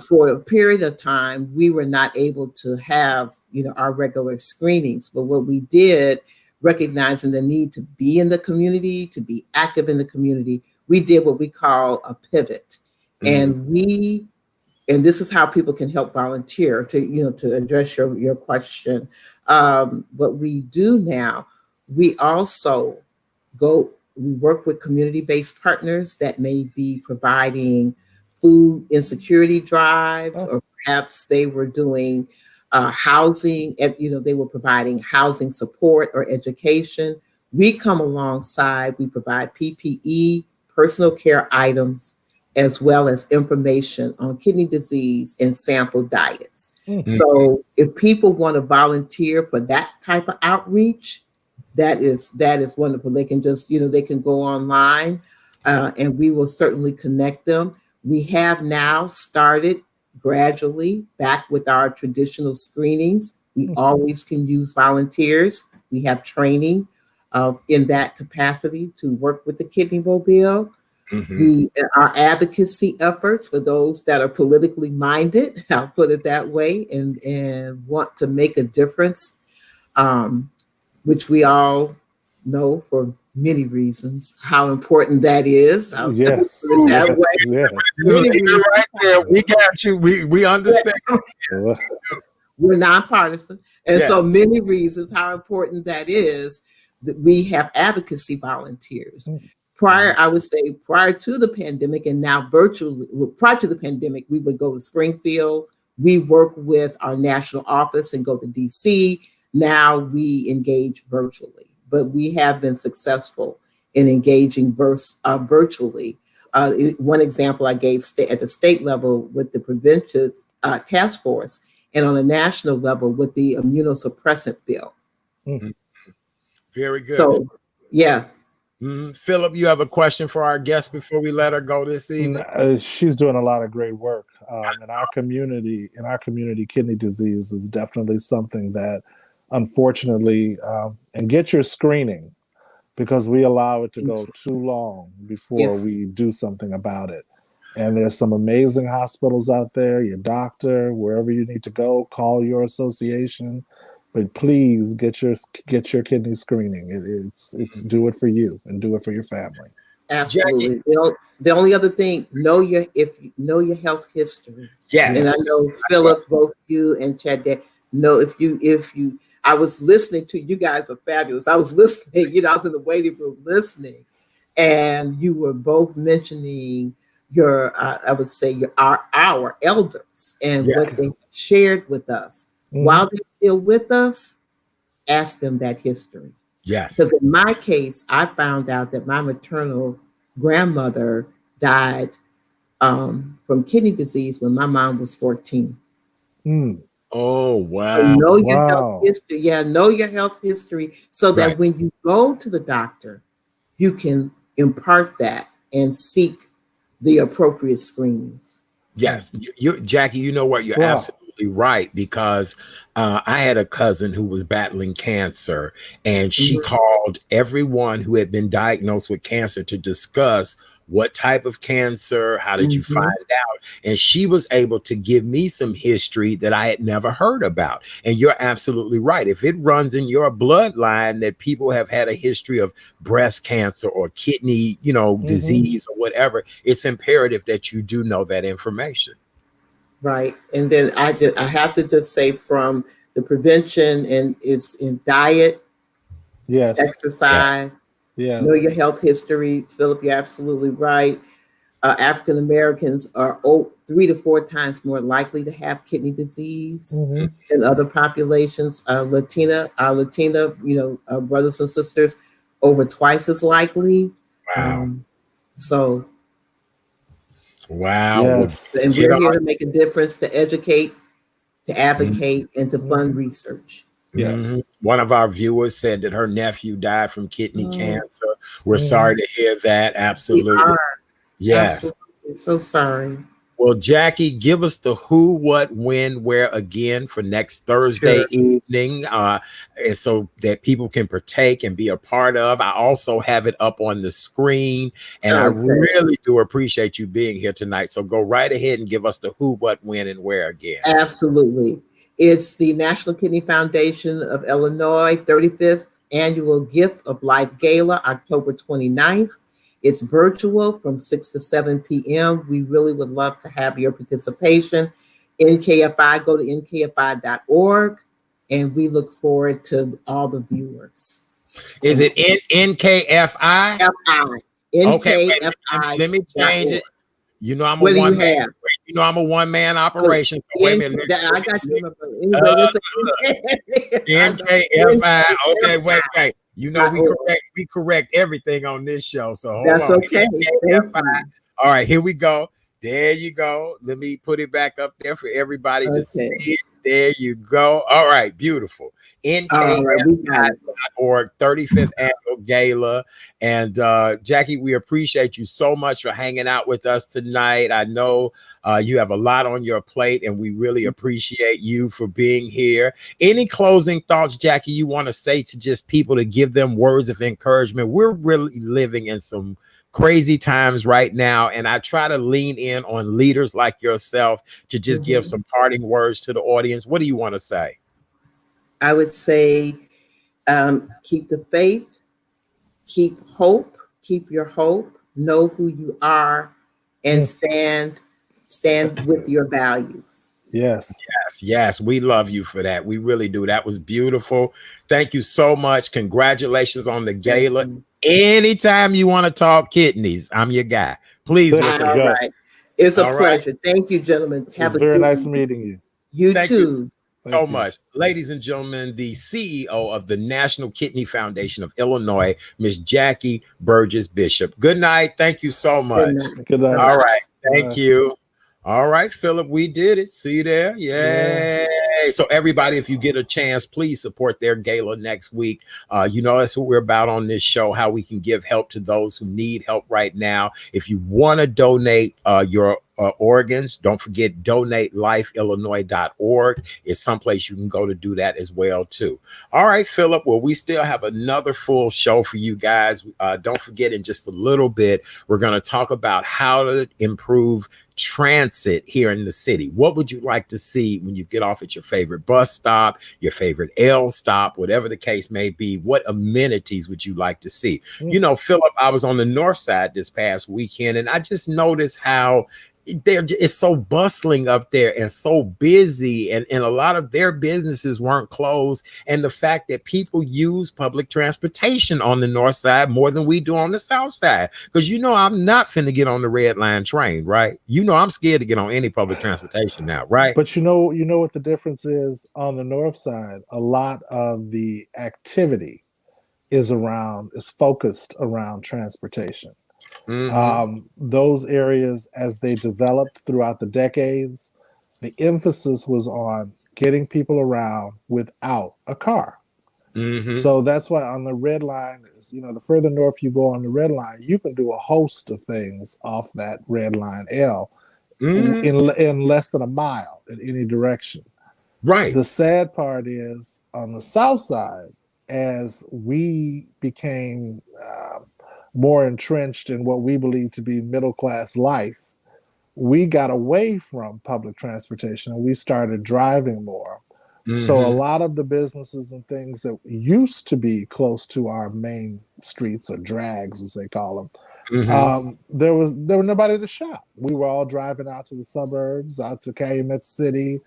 For a period of time, we were not able to have, our regular screenings. But what we did, recognizing the need to be in the community, to be active in the community, we did what we call a pivot. And this is how people can help volunteer to address your question. What we do now, we also we work with community-based partners that may be providing food insecurity drives, or perhaps they were doing housing, they were providing housing support or education. We come alongside, we provide PPE, personal care items, as well as information on kidney disease and sample diets. So if people want to volunteer for that type of outreach, that is wonderful. They can just, they can go online and we will certainly connect them. We have now started gradually back with our traditional screenings. We always can use volunteers. We have training in that capacity to work with the Kidney Mobile. Our advocacy efforts for those that are politically minded, I'll put it that way, and want to make a difference, which we all know for many reasons how important that is. Yes. Right there. We got you. We understand. We're nonpartisan. And so many reasons how important that is that we have advocacy volunteers. Prior to the pandemic, and now virtually, prior to the pandemic, we would go to Springfield. We work with our national office and go to DC. Now we engage virtually, but we have been successful in engaging virtually. One example I gave at the state level with the preventive task force, and on a national level with the immunosuppressant bill. Very good. So, yeah. Philip, you have a question for our guest before we let her go this evening? She's doing a lot of great work in our community. In our community, kidney disease is definitely something that, unfortunately, and get your screening, because we allow it to go too long before we do something about it. And there's some amazing hospitals out there, your doctor, wherever you need to go, call your association. But please get your kidney screening. It's do it for you and do it for your family. Absolutely. The only other thing, know your health history. Yes. And I know Philip, both you and Chad, know if you. I was listening to you guys are fabulous. I was listening. I was in the waiting room listening, and you were both mentioning I would say our elders and what they shared with us. While they're still with us, ask them that history. Yes. Because in my case, I found out that my maternal grandmother died from kidney disease when my mom was 14. Oh, wow. So know your health history. Yeah, know your health history so that when you go to the doctor, you can impart that and seek the appropriate screenings. Yes. Jackie, you know what? You're absolutely absolutely right, because I had a cousin who was battling cancer, and she called everyone who had been diagnosed with cancer to discuss what type of cancer, how did you find out? And she was able to give me some history that I had never heard about. And you're absolutely right. If it runs in your bloodline that people have had a history of breast cancer or kidney, disease or whatever, it's imperative that you do know that information. Right. And then I have to just say, from the prevention, and is in diet, Yes. exercise, know your Yes. health history. Philip, you're absolutely right. African Americans are 3 to 4 times more likely to have kidney disease than other populations. Our Latina, brothers and sisters, over twice as likely. Wow. So, wow. Yes. and we're here to make a difference, to educate, to advocate, and to fund research. Yes. One of our viewers said that her nephew died from kidney cancer. We're sorry to hear that. Absolutely. We are. Yes. Absolutely. So sorry. Well, Jackie, give us the who, what, when, where again for next Thursday evening, and so that people can partake and be a part of. I also have it up on the screen, and I really do appreciate you being here tonight. So go right ahead and give us the who, what, when, and where again. Absolutely. It's the National Kidney Foundation of Illinois 35th Annual Gift of Life Gala, October 29th. It's virtual from 6 to 7 p.m. We really would love to have your participation. NKFI, go to nkfi.org, and we look forward to all the viewers. Is it NKFI? NKFI. Let me change it. I'm what do you have? I'm a one-man operation. So wait a minute. I got you. Anyway, NKFI. Okay, wait. We correct everything on this show. So hold that's on. Okay. All right, here we go. There you go. Let me put it back up there for everybody to see it. There you go. All right, beautiful. NKFI.org, 35th Annual Gala. And Jackie, we appreciate you so much for hanging out with us tonight. I know you have a lot on your plate, and we really appreciate you for being here. Any closing thoughts, Jackie, you want to say to just people to give them words of encouragement? We're really living in some crazy times right now, and I try to lean in on leaders like yourself to just give some parting words to the audience. What do you want to say? I would say keep the faith, keep hope, keep your hope, know who you are, and stand with your values. Yes, we love you for that. We really do. That was beautiful. Thank you so much. Congratulations on the gala. Anytime you want to talk kidneys, I'm your guy. Please. All right. It's a pleasure. Thank you, gentlemen. Have a very nice meeting you. You too. So much. Ladies and gentlemen, the CEO of the National Kidney Foundation of Illinois, Miss Jackie Burgess Bishop. Good night. Thank you so much. Good night. All right. Thank you. All right, Philip, we did it. See you there. Yay. So everybody, if you get a chance, please support their gala next week. That's what we're about on this show, how we can give help to those who need help right now. If you want to donate your organs, don't forget donatelifeillinois.org is someplace you can go to do that as well too. All right, Philip, well, we still have another full show for you guys. Don't forget, in just a little bit, we're going to talk about how to improve transit here in the city. What would you like to see when you get off at your favorite bus stop, your favorite L stop, whatever the case may be? What amenities would you like to see? Philip, I was on the north side this past weekend, and I just noticed how it's so bustling up there and so busy, and a lot of their businesses weren't closed. And the fact that people use public transportation on the north side more than we do on the south side, because I'm not finna get on the red line train, right? I'm scared to get on any public transportation now, right? But you know what the difference is on the north side? A lot of the activity is focused around transportation. Those areas, as they developed throughout the decades, the emphasis was on getting people around without a car. So that's why on the red line, the further north you go on the red line, you can do a host of things off that red line L in less than a mile in any direction. Right. The sad part is on the South Side, as we became more entrenched in what we believe to be middle class life, we got away from public transportation and we started driving more. So a Mm-hmm. lot of the businesses and things that used to be close to our main streets or drags, as they call them, Mm-hmm. there were nobody to shop. We were all driving out to the suburbs, out to Calumet City,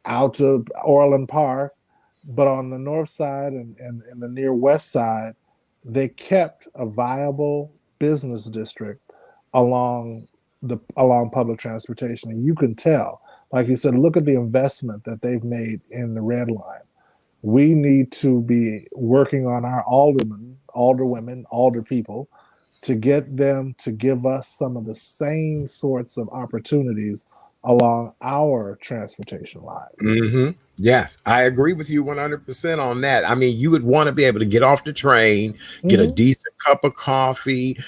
out to Orland Park. But on the north side and the near west side, they kept a viable business district along along public transportation. And you can tell, like you said, look at the investment that they've made in the Red Line. We need to be working on our alder women, alder people, to get them to give us some of the same sorts of opportunities along our transportation lines. Mm-hmm. Yes, I agree with you 100% on that. I mean, you would want to be able to get off the train, get a Mm-hmm. decent cup of coffee,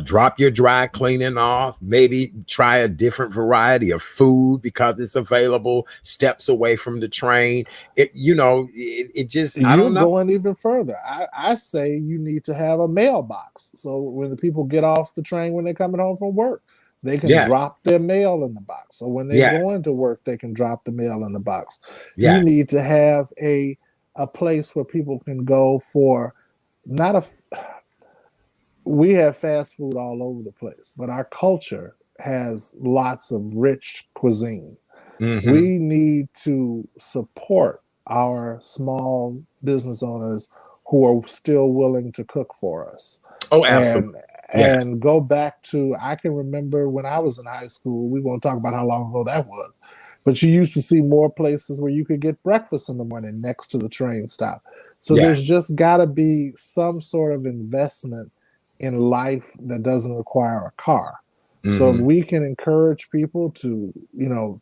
drop your dry cleaning off, maybe try a different variety of food because it's available steps away from the train. It just, I You're don't know. going even further. I say you need to have a mailbox. So when the people get off the train when they're coming home from work, they can Yes, drop their mail in the box. So when they're yes, going to work, they can drop the mail in the box. You yes. need to have a place where people can go for not a we have fast food all over the place, but our culture has lots of rich cuisine. Mm-hmm. We need to support our small business owners who are still willing to cook for us. Oh, absolutely. And Yes, go back to, I can remember when I was in high school, we won't talk about how long ago that was, but you used to see more places where you could get breakfast in the morning next to the train stop. So yes. there's just got to be some sort of investment in life that doesn't require a car. So if Mm-hmm. we can encourage people to,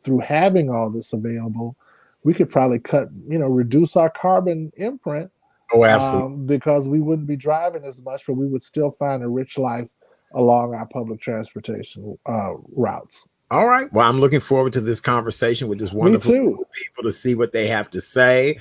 through having all this available, we could probably reduce our carbon imprint, Oh, absolutely. because we wouldn't be driving as much, but we would still find a rich life along our public transportation routes. All right. Well, I'm looking forward to this conversation with this Me wonderful group too. of people to see what they have to say.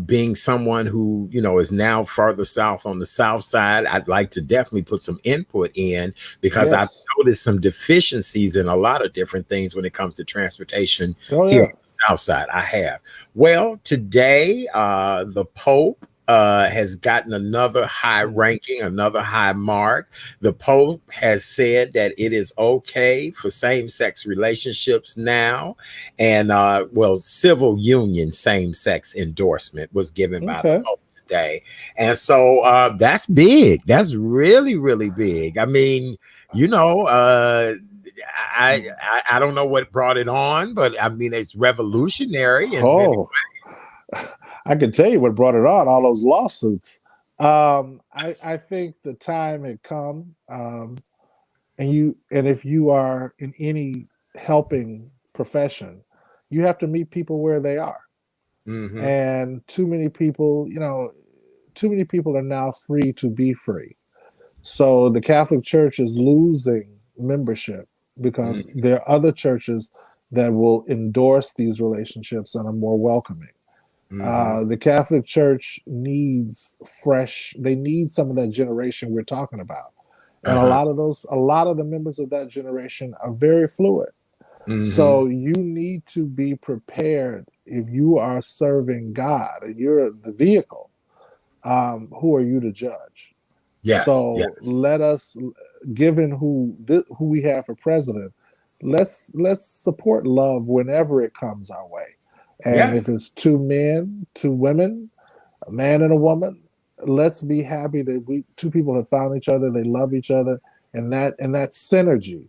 Being someone who, is now further south on the south side, I'd like to definitely put some input in because I've Yes. noticed some deficiencies in a lot of different things when it comes to transportation Oh here yeah. on the south side. I have. Well, today, the Pope has gotten another high ranking, another high mark. The Pope has said that it is okay for same-sex relationships now, and civil union same-sex endorsement was given by the Okay. Pope today, and so that's big. That's really, really big. I mean, you know, I don't know what brought it on, but I mean it's revolutionary in many. Oh, I can tell you what brought it on, all those lawsuits. I think the time had come, and if you are in any helping profession, you have to meet people where they are. Mm-hmm. And too many people are now free to be free. So the Catholic Church is losing membership because Mm-hmm. there are other churches that will endorse these relationships and are more welcoming. Mm-hmm. The Catholic Church needs they need some of that generation we're talking about. And Uh-huh. a lot of the members of that generation are very fluid. Mm-hmm. So you need to be prepared if you are serving God and you're the vehicle. Who are you to judge? Yes, So yes, let us, given who we have for president, let's support love whenever it comes our way. And yes. if it's two men, two women, a man and a woman, let's be happy that we two people have found each other, they love each other, and that synergy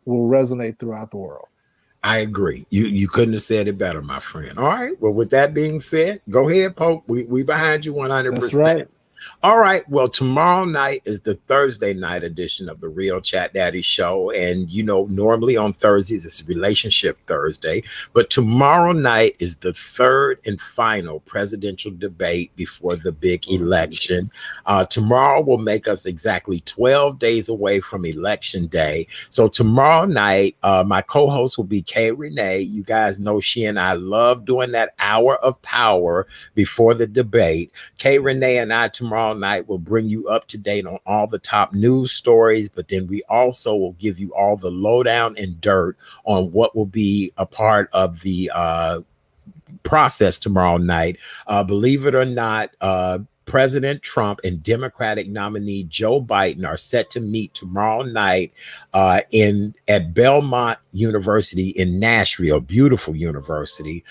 will resonate throughout the world. I agree. You couldn't have said it better, my friend. All right. Well, with that being said, go ahead, Pope. We behind you That's 100%. right. All right. Well, tomorrow night is the Thursday night edition of the Real Chat Daddy Show. And, normally on Thursdays, it's Relationship Thursday. But tomorrow night is the third and final presidential debate before the big election. Tomorrow will make us exactly 12 days away from Election Day. So tomorrow night, my co-host will be Kay Renee. You guys know she and I love doing that hour of power before the debate. Kay Renee and I tomorrow night will bring you up to date on all the top news stories, but then we also will give you all the lowdown and dirt on what will be a part of the process tomorrow night. Believe it or not, President Trump and Democratic nominee Joe Biden are set to meet tomorrow night at Belmont University in Nashville, beautiful university.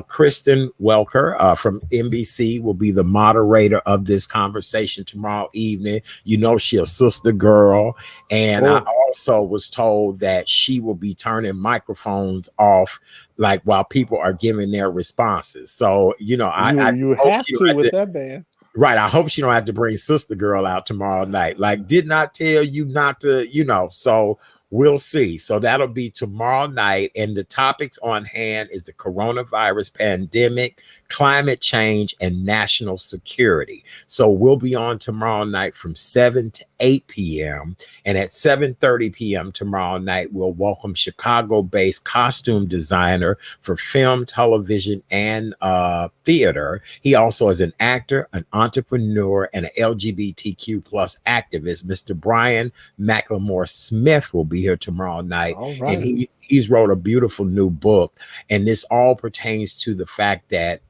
Kristen Welker from NBC will be the moderator of this conversation tomorrow evening. She's a sister girl, and I also was told that she will be turning microphones off like while people are giving their responses. So you have to with that man. Right. I hope she don't have to bring sister girl out tomorrow night. Like, did not tell you not to, so we'll see. So that'll be tomorrow night. And the topics on hand is the coronavirus pandemic, climate change, and national security. So we'll be on tomorrow night from 7 to 8 p.m. And at 7:30 p.m. tomorrow night, we'll welcome Chicago-based costume designer for film, television, and theater. He also is an actor, an entrepreneur, and an LGBTQ plus activist. Mr. Brian McLemore Smith will be here tomorrow night. All right. And he's wrote a beautiful new book. And this all pertains to the fact that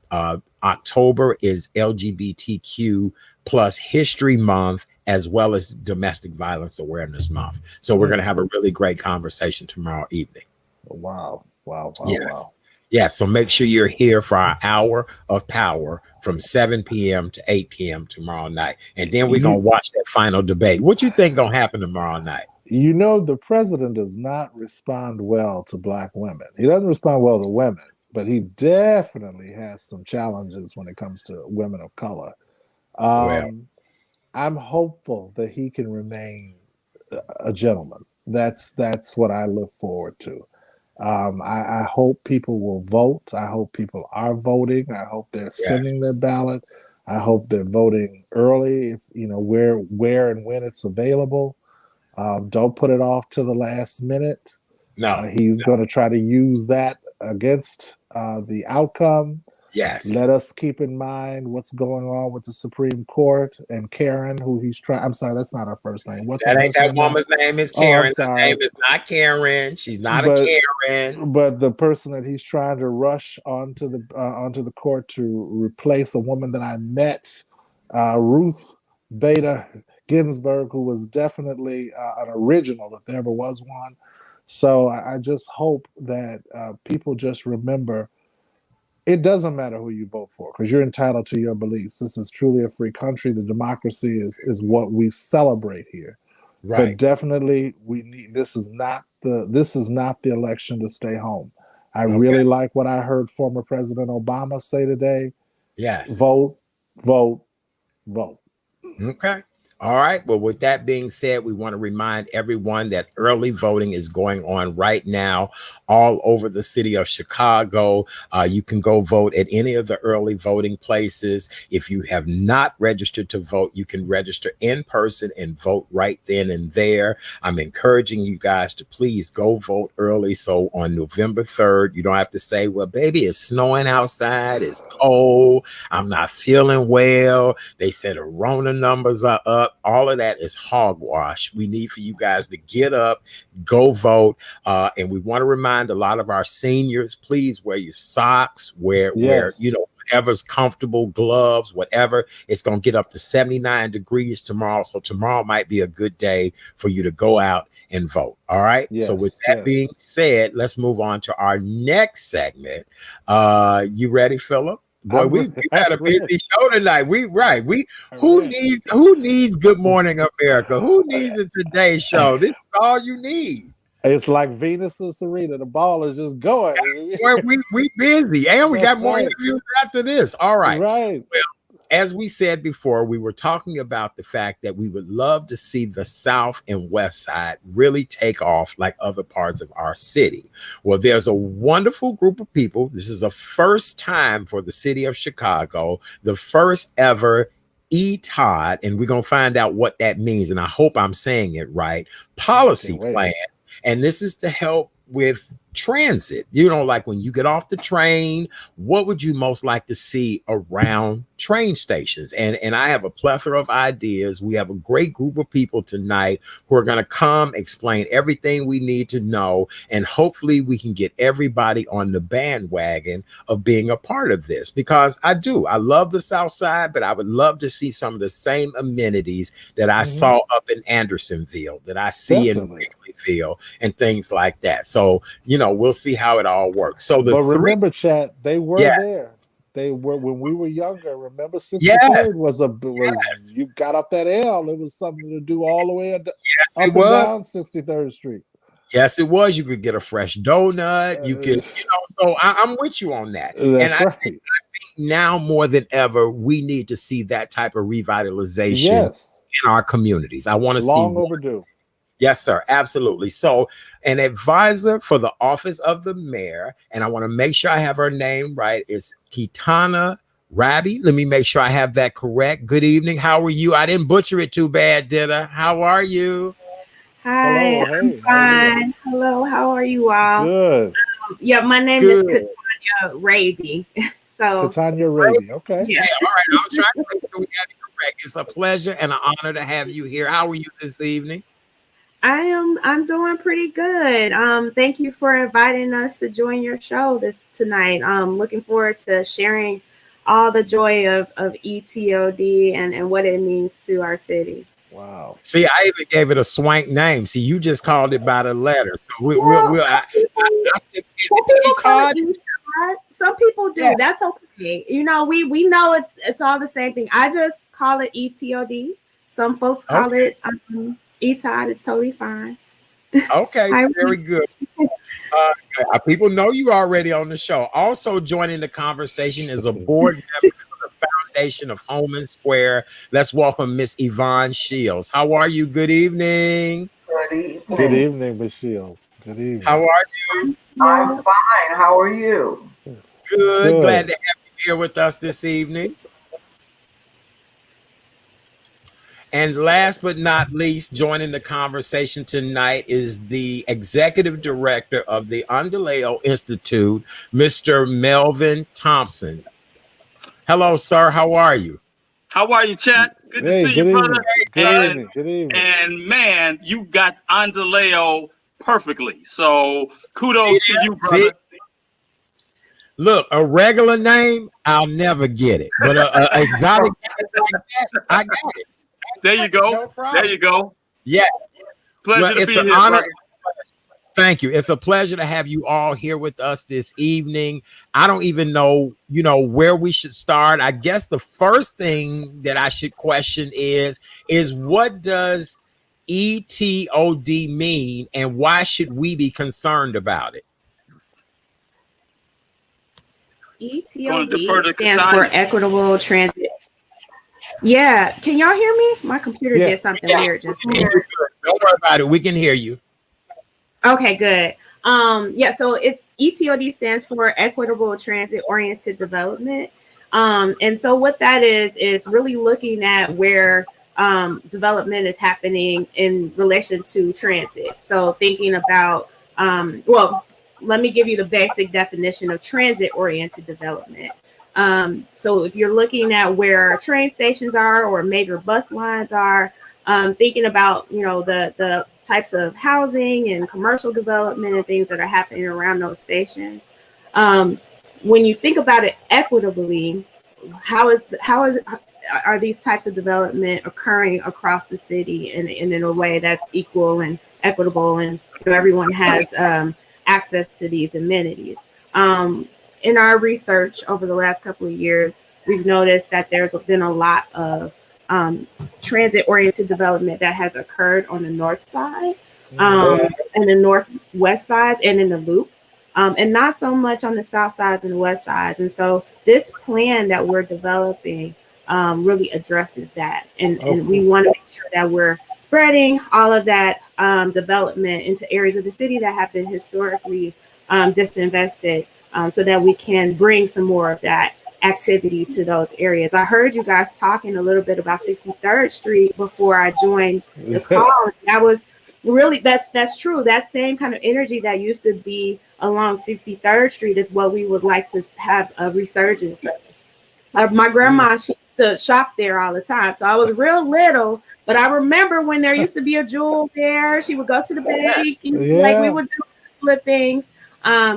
October is LGBTQ plus History Month, as well as Domestic Violence Awareness Month. So we're going to have a really great conversation tomorrow evening. Wow. Yes. Wow. Yeah, so make sure you're here for our hour of power from 7 p.m. to 8 p.m. tomorrow night. And then we're going to watch that final debate. What you think going to happen tomorrow night? The president does not respond well to Black women. He doesn't respond well to women, but he definitely has some challenges when it comes to women of color. I'm hopeful that he can remain a gentleman. That's what I look forward to. I hope people will vote. I hope people are voting. I hope they're sending their ballot. I hope they're voting early, if where and when it's available. Don't put it off to the last minute. No, he's going to try to use that against the outcome. Yes. Let us keep in mind what's going on with the Supreme Court and Karen, who he's trying. I'm sorry, that's not her first name. What's that? Her Ain't that woman's name? Is Karen? Her name is not Karen. She's not a Karen. But the person that he's trying to rush onto the court to replace a woman that I met, Ruth Bader Ginsburg, who was definitely an original, if there ever was one. So I just hope that people just remember. It doesn't matter who you vote for, because you're entitled to your beliefs. This is truly a free country. The democracy is what we celebrate here. Right. But definitely this is not the election to stay home. I really like what I heard former President Obama say today. Yes. Vote, vote, vote. Okay. All right. Well, with that being said, we want to remind everyone that early voting is going on right now all over the city of Chicago. You can go vote at any of the early voting places. If you have not registered to vote, you can register in person and vote right then and there. I'm encouraging you guys to please go vote early. So on November 3rd, you don't have to say, well, baby, it's snowing outside. It's cold. I'm not feeling well. They said the Rona numbers are up. All of that is hogwash. We need for you guys to get up, go vote. And we want to remind a lot of our seniors, please wear your socks, wear whatever's comfortable, gloves, whatever. It's going to get up to 79 degrees tomorrow. So tomorrow might be a good day for you to go out and vote. All right. Yes, so with that being said, let's move on to our next segment. You ready, Philip? Boy, we had a busy show tonight. Who needs Good Morning America? Who needs a Today Show? This is all you need. It's like Venus and Serena. The ball is just going. Boy, we busy, and we got more interviews after this. All right. Right. Well, as we said before, we were talking about the fact that we would love to see the South and West Side really take off like other parts of our city. Well, there's a wonderful group of people. This is a first time for the city of Chicago, the first ever ETOD, and we're going to find out what that means. And I hope I'm saying it right. Policy plan. And this is to help with transit. You know, like when you get off the train, what would you most like to see around train stations? And I have a plethora of ideas. We have a great group of people tonight who are going to come explain everything we need to know, and hopefully we can get everybody on the bandwagon of being a part of this, because I love the South Side, but I would love to see some of the same amenities that I saw up in Andersonville, that I see in Wrigleyville, and things like that. So, you know, we'll see how it all works. So remember, chat, they were there. They were when we were younger. Remember, 63rd was you got off that L. It was something to do all the way up and down 63rd Street. Yes, it was. You could get a fresh donut. You could, you know. So I'm with you on that. That's I think now more than ever, we need to see that type of revitalization in our communities. I want to see long overdue. Yes, sir. Absolutely. So an advisor for the office of the mayor, and I want to make sure I have her name right, is Kitana Rabi. Let me make sure I have that correct. Good evening. How are you? I didn't butcher it too bad, did I? How are you? Hi, I'm fine. Hello, how are you all? Good. My name is Katanya Raby. Katanya Raby. Okay. Yeah. All right. I was trying to make sure we have it correct. It's a pleasure and an honor to have you here. How are you this evening? I'm doing pretty good. Thank you for inviting us to join your show tonight. Looking forward to sharing all the joy of ETOD and what it means to our city. Wow. See, I even gave it a swank name. See, you just called it by the letter. So some people do. Yeah. That's okay. You know, we know it's all the same thing. I just call it ETOD. Some folks call it ETOD. It's totally fine. Okay, very good. People know you already on the show. Also joining the conversation is a board member for the Foundation of Home and Square. Let's welcome Miss Yvonne Shields. How are you? Good evening. Good evening. Good evening, Miss Shields. Good evening. How are you? I'm fine. How are you? Good. Glad to have you here with us this evening. And last but not least, joining the conversation tonight is the executive director of the Underleo Institute, Mr. Melvin Thompson. Hello, sir. How are you? How are you, chat? Good to see you, brother. Good evening. And man, you got Underleo perfectly. So kudos to you, brother. See? Look, a regular name, I'll never get it. But an exotic name like that, I got it. There you go. No there you go. Yeah. Pleasure to be here, honor. brother. Thank you. It's a pleasure to have you all here with us this evening. I don't even know, where we should start. I guess the first thing that I should question is what does ETOD mean, and why should we be concerned about it? ETOD stands for Equitable Transit. Yeah, can y'all hear me? My computer did something weird just now. Don't worry about it. We can hear you. Okay, good. So it's ETOD stands for Equitable Transit Oriented Development. And so what that is really looking at where development is happening in relation to transit. So thinking about, let me give you the basic definition of transit oriented development. So if you're looking at where train stations are or major bus lines are, thinking about, the types of housing and commercial development and things that are happening around those stations. When you think about it equitably, are these types of development occurring across the city and in a way that's equal and equitable, and everyone has access to these amenities? In our research over the last couple of years, we've noticed that there's been a lot of transit-oriented development that has occurred on the north side, and the northwest side, and in the loop, and not so much on the south side and the west side. And so this plan that we're developing really addresses that. And we want to make sure that we're spreading all of that development into areas of the city that have been historically disinvested, so that we can bring some more of that activity to those areas. I heard you guys talking a little bit about 63rd Street before I joined the call. That was really, that's true. That same kind of energy that used to be along 63rd Street is what we would like to have a resurgence of. My grandma, she used to shop there all the time. So I was real little, but I remember when there used to be a jewel there. She would go to the bank, like we would do flip things.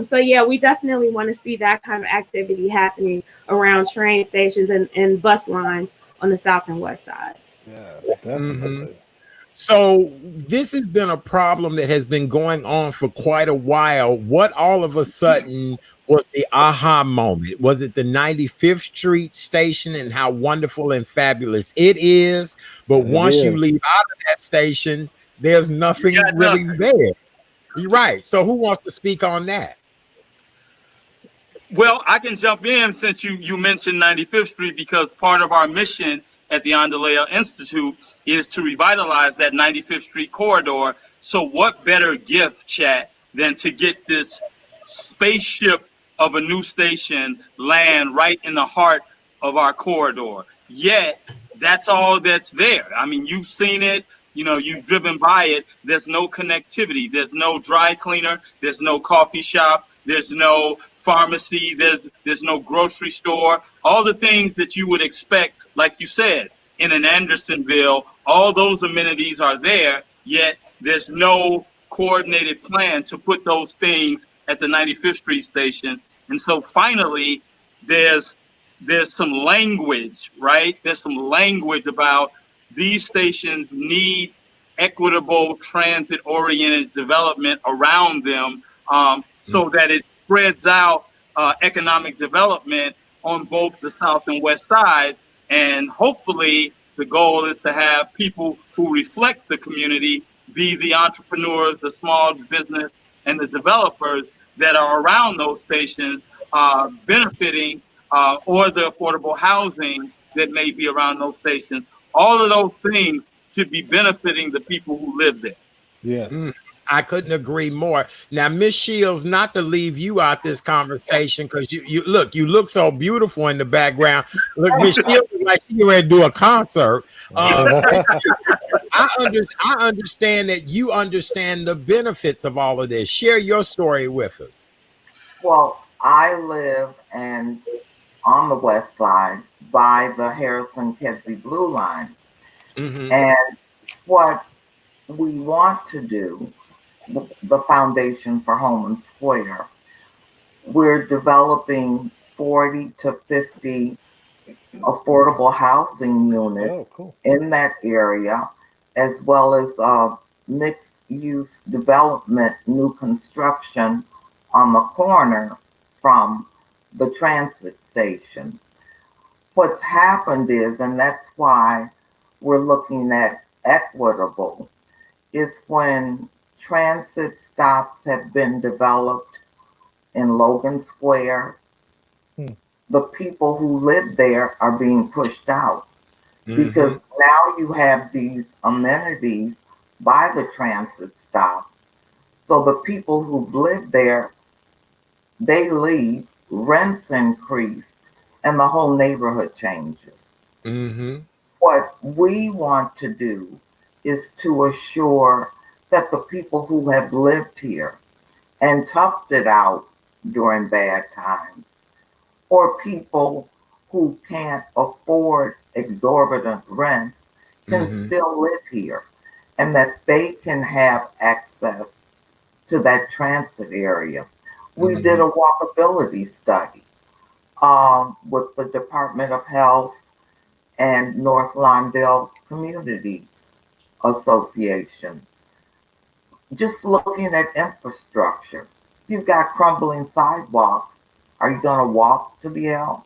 So yeah, we definitely want to see that kind of activity happening around train stations and bus lines on the south and west sides. Yeah, definitely. So this has been a problem that has been going on for quite a while. What all of a sudden was the aha moment? Was it the 95th Street station and how wonderful and fabulous it is? But once you leave out of that station, there's nothing really there. You're right. So who wants to speak on that? Well, I can jump in since you mentioned 95th Street, because part of our mission at the Andaleo Institute is to revitalize that 95th Street corridor. So what better gift, chat, than to get this spaceship of a new station land right in the heart of our corridor. Yet, that's all that's there. I mean, you've seen it. You know, you've driven by it. There's no connectivity. There's no dry cleaner. There's no coffee shop. There's no pharmacy. There's no grocery store. All the things that you would expect, like you said, in an Andersonville, all those amenities are there, yet there's no coordinated plan to put those things at the 95th Street station. And so finally, there's some language, right? There's some language about these stations need equitable transit-oriented development around them, so that it spreads out economic development on both the south and west sides. And hopefully the goal is to have people who reflect the community be the entrepreneurs, the small business, and the developers that are around those stations, benefiting, or the affordable housing that may be around those stations. All of those things should be benefiting the people who live there. Yes. I couldn't agree more. Now, Miss Shields, not to leave you out this conversation, because you look so beautiful in the background. Look, Miss Shields is like she's ready to do a concert. I understand that you understand the benefits of all of this. Share your story with us. Well, I live on the west side by the Harrison-Kedzie Blue Line. And what we want to do, the Foundation for Home and Square, we're developing 40 to 50 affordable housing units in that area, as well as mixed use development, new construction on the corner from the transit station. What's happened is, and that's why we're looking at equitable, is when transit stops have been developed in Logan Square, the people who live there are being pushed out, because now you have these amenities by the transit stop. So the people who live there, they leave, rents increase, and the whole neighborhood changes. What we want to do is to assure that the people who have lived here and toughed it out during bad times, or people who can't afford exorbitant rents, can still live here, and that they can have access to that transit area. We did a walkability study with the Department of Health and North Lawndale Community Association. Just looking at infrastructure. You've got crumbling sidewalks. Are you going to walk to the L?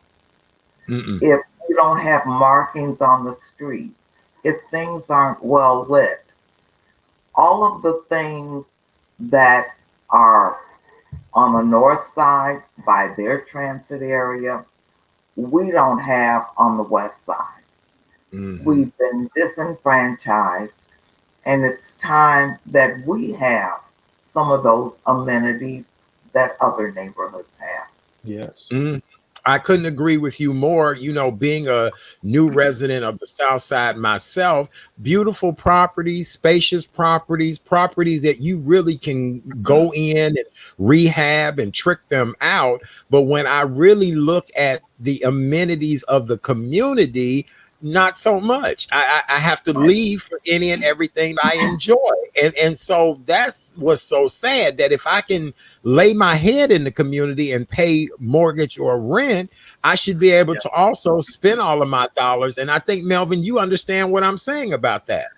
If you don't have markings on the street, if things aren't well lit, all of the things that are on the north side by their transit area, we don't have on the West Side. We've been disenfranchised, and it's time that we have some of those amenities that other neighborhoods have. Yes. I couldn't agree with you more. You know, being a new resident of the South Side myself, beautiful properties, spacious properties, properties that you really can go in and rehab and trick them out. But when I really look at the amenities of the community, not so much. I have to leave for any and everything I enjoy. And so that's what's so sad, that if I can lay my head in the community and pay mortgage or rent, I should be able to also spend all of my dollars. And I think, Melvin, you understand what I'm saying about that.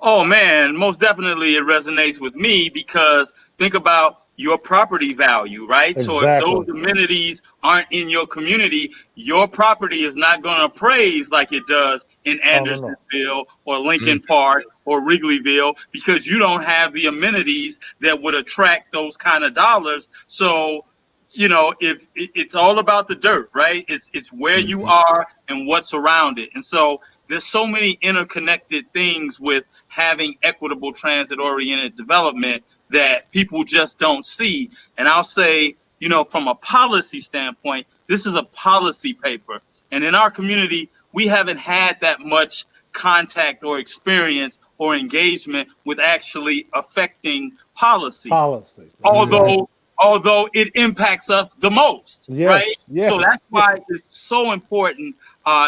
Oh man, most definitely it resonates with me, because think about your property value, right? So if Exactly. those amenities aren't in your community, your property is not going to appraise like it does in Andersonville or Lincoln Park or Wrigleyville, because you don't have the amenities that would attract those kind of dollars. So, you know, if it's all about the dirt, right? It's where you are and what's around it. And so there's so many interconnected things with having equitable transit-oriented development that people just don't see. And I'll say, you know, from a policy standpoint, this is a policy paper. And in our community, we haven't had that much contact or experience or engagement with actually affecting policy. Although it impacts us the most, right? So that's why it's so important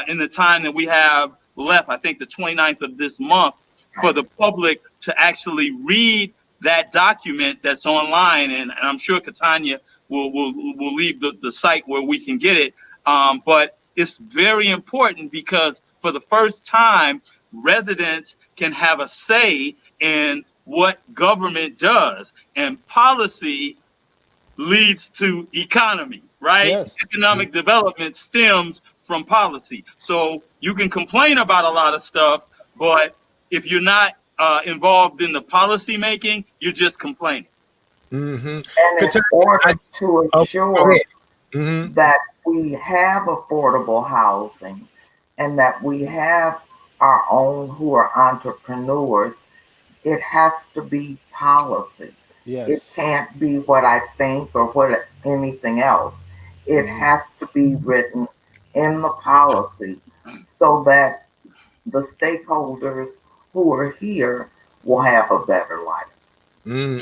in the time that we have left, I think the 29th of this month, for the public to actually read that document that's online. And I'm sure Katanya will leave the site where we can get it. But it's very important, because for the first time, residents can have a say in what government does, and policy leads to economy, right? Economic development stems from policy. So you can complain about a lot of stuff, but if you're not involved in the policy making, you're just complaining. And in order to ensure that we have affordable housing and that we have our own who are entrepreneurs, it has to be policy. It can't be what I think or what anything else. It has to be written in the policy so that the stakeholders who are here will have a better life.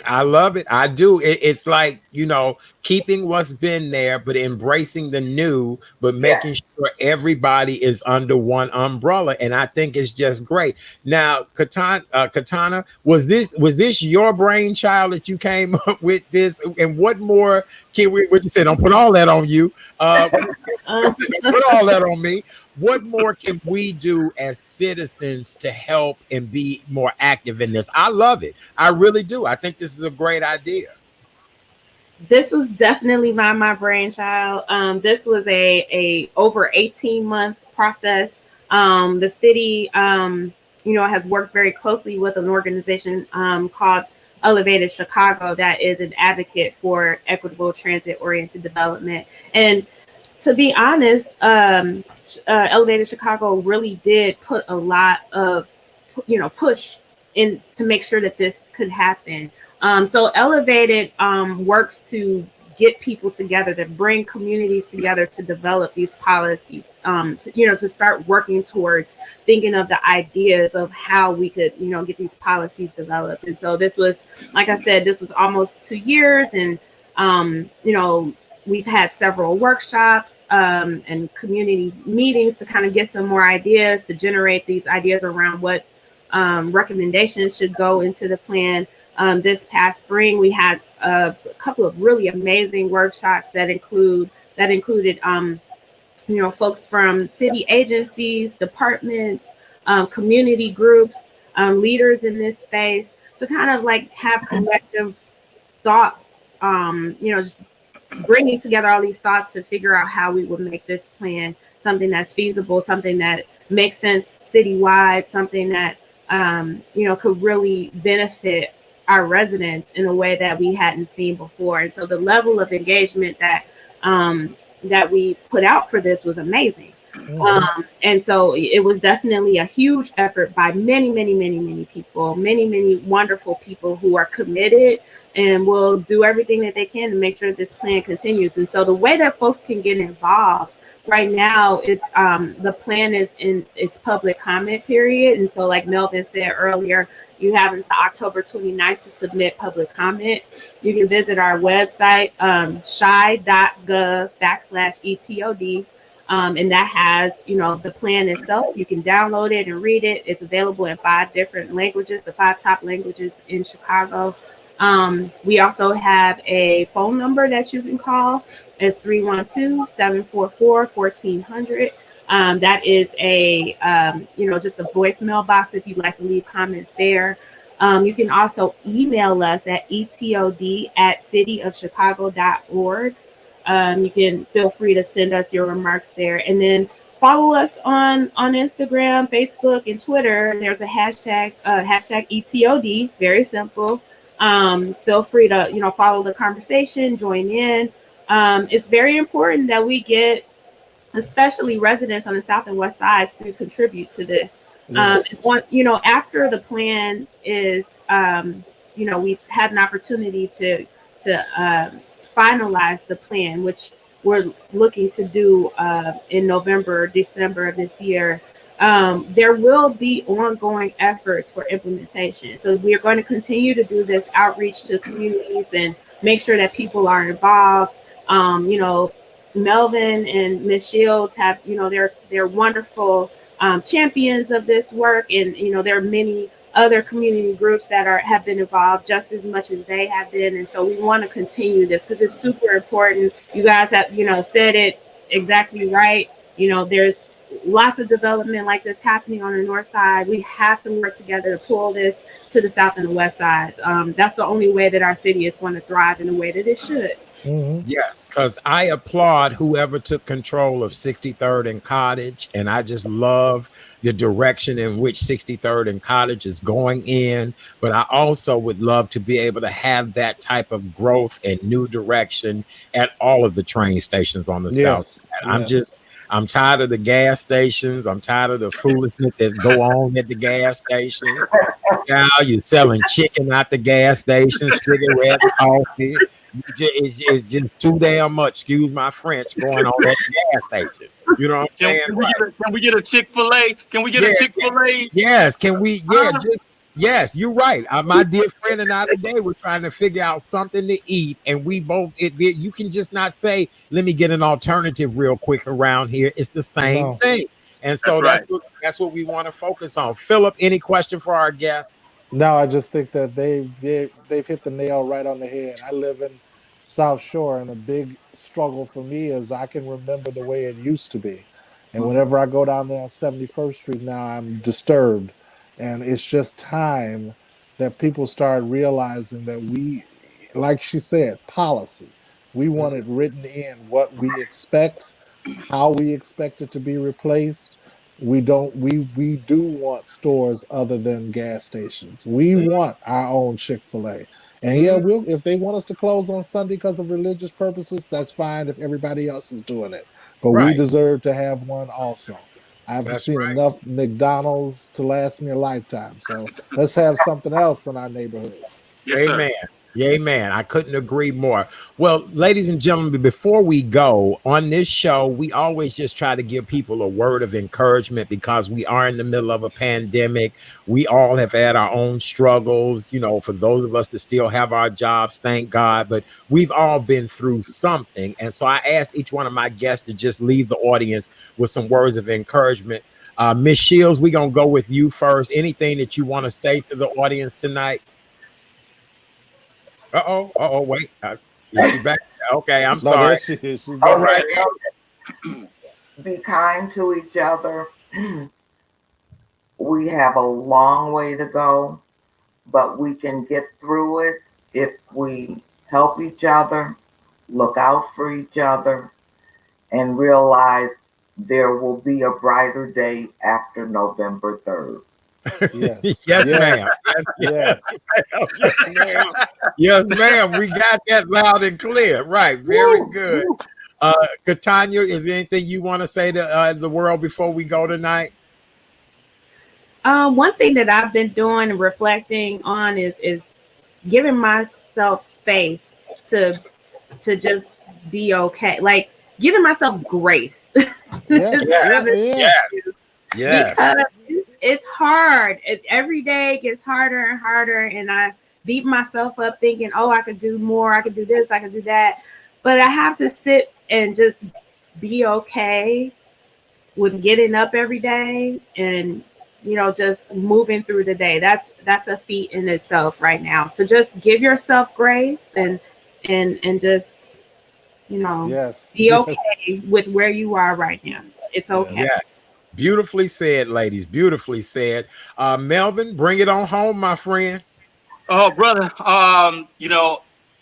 I love it. I do. It's like, you know, keeping what's been there, but embracing the new, but making sure everybody is under one umbrella. And I think it's just great. Now, Katana, was this your brainchild that you came up with this? And what more can what you say? Don't put all that on you. Don't put all that on me. What more can we do as citizens to help and be more active in this? I love it. I really do. I think this is a great idea. This was definitely not my brainchild. This was a over 18-month process. The city, has worked very closely with an organization called Elevated Chicago that is an advocate for equitable transit-oriented development. And to be honest, Elevated Chicago really did put a lot of, push in to make sure that this could happen. So Elevated works to get people together, to bring communities together to develop these policies, to start working towards thinking of the ideas of how we could, get these policies developed. And so this was, like I said, this was almost 2 years. And, we've had several workshops and community meetings to kind of get some more ideas, to generate these ideas around what recommendations should go into the plan. This past spring, we had a couple of really amazing workshops that included, folks from city agencies, departments, community groups, leaders in this space, to kind of like have collective thought, just bringing together all these thoughts to figure out how we would make this plan something that's feasible, something that makes sense citywide, something that, could really benefit our residents in a way that we hadn't seen before. And so the level of engagement that that we put out for this was amazing. And so it was definitely a huge effort by many people, many wonderful people who are committed and will do everything that they can to make sure this plan continues. And so the way that folks can get involved right now is the plan is in its public comment period. And so like Melvin said earlier, you have until October 29th to submit public comment. You can visit our website, shy.gov/ETOD. And that has, the plan itself. You can download it and read it. It's available in 5 different languages, the 5 top languages in Chicago. We also have a phone number that you can call. It's 312-744-1400. That is just a voicemail box if you'd like to leave comments there. You can also email us at etod@cityofchicago.org. You can feel free to send us your remarks there, and then follow us on Instagram, Facebook, and Twitter. There's a hashtag ETOD. Very simple. Feel free to follow the conversation, join in. It's very important that we get, especially residents on the south and west sides, to contribute to this. Yes. After the plan is, we've had an opportunity to finalize the plan, which we're looking to do in November, December of this year. There will be ongoing efforts for implementation. So we're going to continue to do this outreach to communities and make sure that people are involved. Melvin and Ms. Shields have, they're wonderful champions of this work, and there are many other community groups that have been involved just as much as they have been. And so we want to continue this because it's super important. You guys have, said it exactly right. There's lots of development like this happening on the north side. We have to work together to pull this to the south and the west side. That's the only way that our city is going to thrive in the way that it should. Yes, because I applaud whoever took control of 63rd and Cottage, and I just love the direction in which 63rd and Cottage is going in. But I also would love to be able to have that type of growth and new direction at all of the train stations on the south side. I'm tired of the gas stations. I'm tired of the foolishness that go on at the gas stations. Now you're selling chicken at the gas station, cigarettes, coffee. It's just too damn much, excuse my French, going on at the gas station. You know what I'm saying? Can we get a Chick-fil-A? Can we get a Chick-fil-A? Yes, can we? Yeah, yes, you're right. My dear friend and I today were trying to figure out something to eat, and we both, you can just not say, let me get an alternative real quick around here. It's the same thing. And so that's what we want to focus on. Philip, any question for our guests? No, I just think that they've hit the nail right on the head. I live in South Shore, and a big struggle for me is I can remember the way it used to be. And whenever I go down there on 71st Street now, I'm disturbed. And it's just time that people start realizing that we, like she said, policy. We want it written in what we expect, how we expect it to be replaced. We do want stores other than gas stations. We want our own Chick-fil-A. And if they want us to close on Sunday because of religious purposes, that's fine if everybody else is doing it. But we deserve to have one also. I've seen enough McDonald's to last me a lifetime. So let's have something else in our neighborhoods. Yes, Amen. Amen. I couldn't agree more. Well, ladies and gentlemen, before we go on this show, we always just try to give people a word of encouragement because we are in the middle of a pandemic. We all have had our own struggles, for those of us that still have our jobs, thank God, but we've all been through something. And so I asked each one of my guests to just leave the audience with some words of encouragement. Ms. Shields, we're going to go with you first. Anything that you want to say to the audience tonight? Wait. Is she back? Okay, I'm sorry. She's all right. Be kind to each other. We have a long way to go, but we can get through it if we help each other, look out for each other, and realize there will be a brighter day after November 3rd. Yes, ma'am. Yes, ma'am. We got that loud and clear. Right. Very good. Katanya, is there anything you want to say to the world before we go tonight? One thing that I've been doing and reflecting on is giving myself space to just be okay. Like giving myself grace. Yes. Because it's hard. Every day gets harder and harder, and I beat myself up thinking, oh, I could do more, I could do this, I could do that. But I have to sit and just be okay with getting up every day and just moving through the day. That's a feat in itself right now. So just give yourself grace and just be okay with where you are right now. It's okay. Yes. Beautifully said, ladies. Beautifully said. Melvin, bring it on home, my friend. Oh, brother.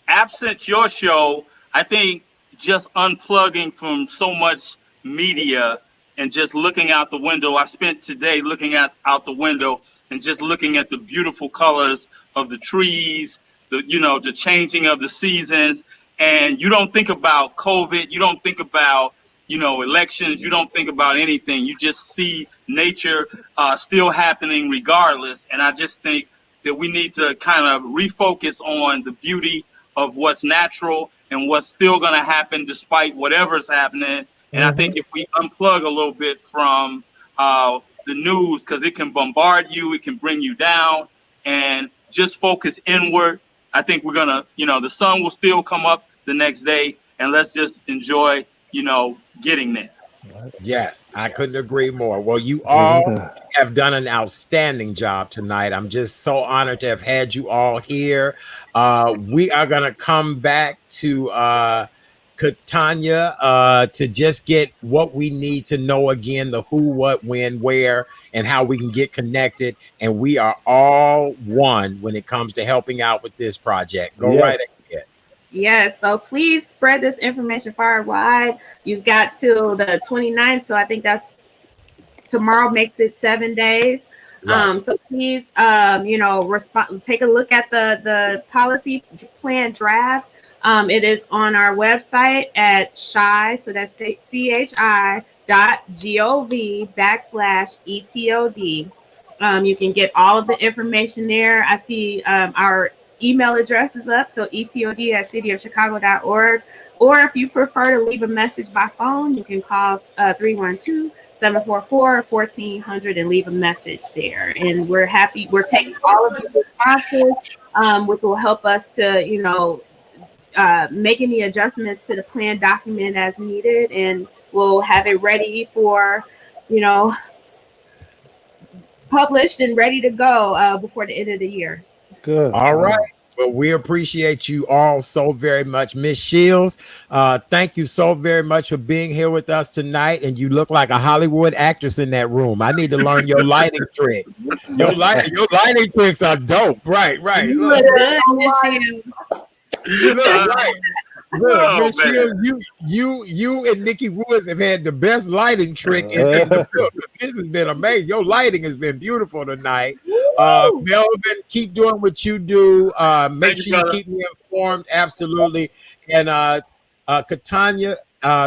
Absent your show, I think just unplugging from so much media and just looking out the window. I spent today looking out the window and just looking at the beautiful colors of the trees, the changing of the seasons. And you don't think about COVID. You don't think about, elections. You don't think about anything. You just see nature still happening regardless. And I just think that we need to kind of refocus on the beauty of what's natural and what's still going to happen despite whatever's happening. And I think if we unplug a little bit from the news, because it can bombard you, it can bring you down, and just focus inward, I think we're going to, the sun will still come up the next day, and let's just enjoy, getting there. Yes, I couldn't agree more. Well, you all have done an outstanding job tonight. I'm just so honored to have had you all here. We are going to come back to Katanya to just get what we need to know again, the who, what, when, where, and how we can get connected. And we are all one when it comes to helping out with this project. Go right ahead. Yes, so please spread this information far and wide. You've got till the 29th, so I think that's tomorrow makes it 7 days. Right. So please, take a look at the policy plan draft. It is on our website at CHI, so that's CHI.gov/ETOD. You can get all of the information there. I see our email address is up, so etod@cityofchicago.org. Or if you prefer to leave a message by phone, you can call 312-744-1400 and leave a message there. And we're taking all of these responses, which will help us to, make any adjustments to the plan document as needed, and we'll have it ready for, published and ready to go before the end of the year. Good. All right. Well, we appreciate you all so very much. Miss Shields, thank you so very much for being here with us tonight. And you look like a Hollywood actress in that room. I need to learn your lighting tricks. Your lighting tricks are dope. Right. Look, you look right. Look, Miss Shields, you and Nikki Woods have had the best lighting trick in the film. This has been amazing. Your lighting has been beautiful tonight. Melvin, keep doing what you do. Make sure you keep me informed. Absolutely. And Katanya,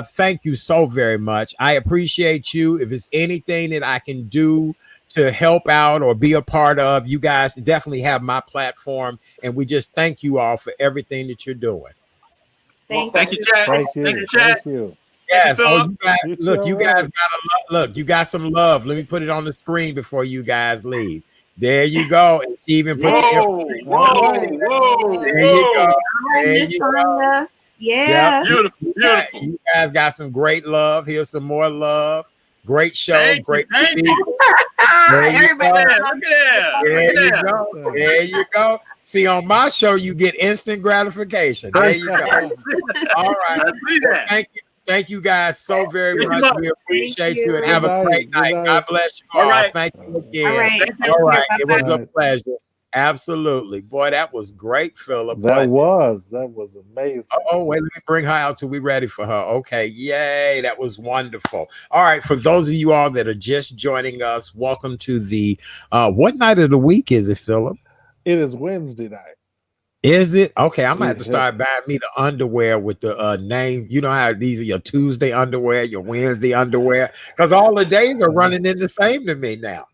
thank you so very much. I appreciate you. If it's anything that I can do to help out or be a part of, you guys definitely have my platform. And we just thank you all for everything that you're doing. Thank you, Chad. Thank you. Yes. You guys got some love. Let me put it on the screen before you guys leave. There you go. And she even put whoa. There you go. There you go. Yeah. Beautiful. You guys got some great love. Here's some more love. Great show. Thank great you. Everybody, look at that. There you go. See, on my show, you get instant gratification. There you go. All right. Thank you guys so very much. We appreciate you and have a great night. God bless you all. Right. Thank you again. All right. It was a pleasure. Absolutely. Boy, that was great, Philip. That was amazing. Oh, wait, let me bring her out till we're ready for her. Okay. Yay. That was wonderful. All right. For those of you all that are just joining us, welcome to the what night of the week is it, Philip? It is Wednesday night. Is it? Okay, I'm gonna have to start buying me the underwear with the name. You know how these are your Tuesday underwear, your Wednesday underwear, because all the days are running in the same to me now.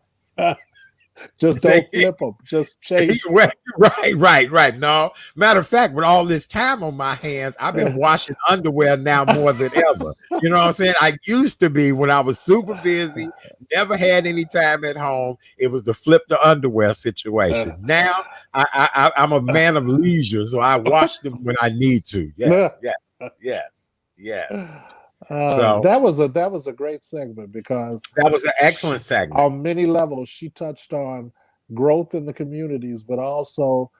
Just don't flip them. Just change. Right. No, matter of fact, with all this time on my hands, I've been washing underwear now more than ever. You know what I'm saying? I used to be, when I was super busy, never had any time at home, it was the flip the underwear situation. Now I'm a man of leisure, so I wash them when I need to. Yes. So that was a great segment, because that was an excellent segment. On many levels, she touched on growth in the communities, but also,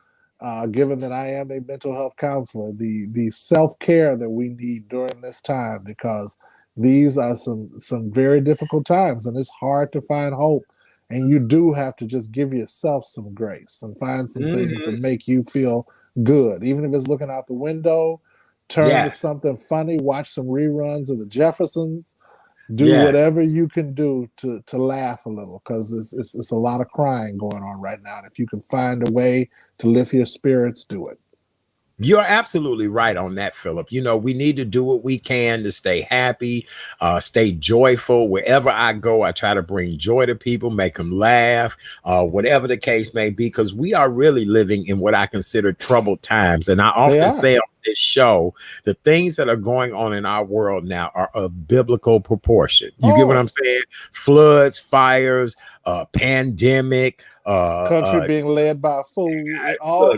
given that I am a mental health counselor, the self-care that we need during this time, because these are some very difficult times, and it's hard to find hope. And you do have to just give yourself some grace and find some things that make you feel good, even if it's looking out the window. Turn to something funny, watch some reruns of the Jeffersons, do whatever you can do to laugh a little, because it's a lot of crying going on right now. And if you can find a way to lift your spirits, do it. You're absolutely right on that, Philip. You know, we need to do what we can to stay happy, stay joyful. Wherever I go, I try to bring joy to people, make them laugh, whatever the case may be, because we are really living in what I consider troubled times. And I often say on this show, the things that are going on in our world now are of biblical proportion. You get what I'm saying? Floods, fires, pandemic, country being led by a fool,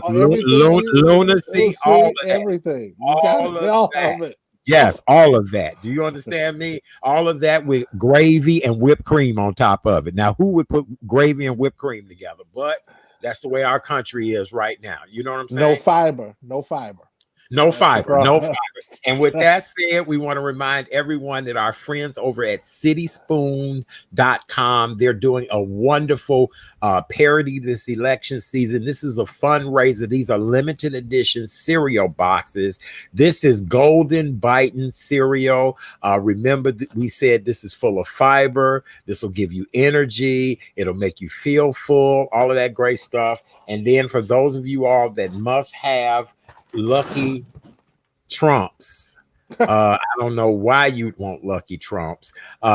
lunacy, all of everything. All of it. Yes, all of that. Do you understand me? All of that with gravy and whipped cream on top of it. Now, who would put gravy and whipped cream together? But that's the way our country is right now. You know what I'm saying? No fiber. No fiber. And with that said, we want to remind everyone that our friends over at cityspoon.com, they're doing a wonderful parody this election season. This is a fundraiser. These are limited edition cereal boxes. This is Golden Biting cereal. Remember that we said this is full of fiber. This will give you energy. It'll make you feel full, all of that great stuff. And then for those of you all that must have Lucky Trumps. I don't know why you'd want Lucky Trumps.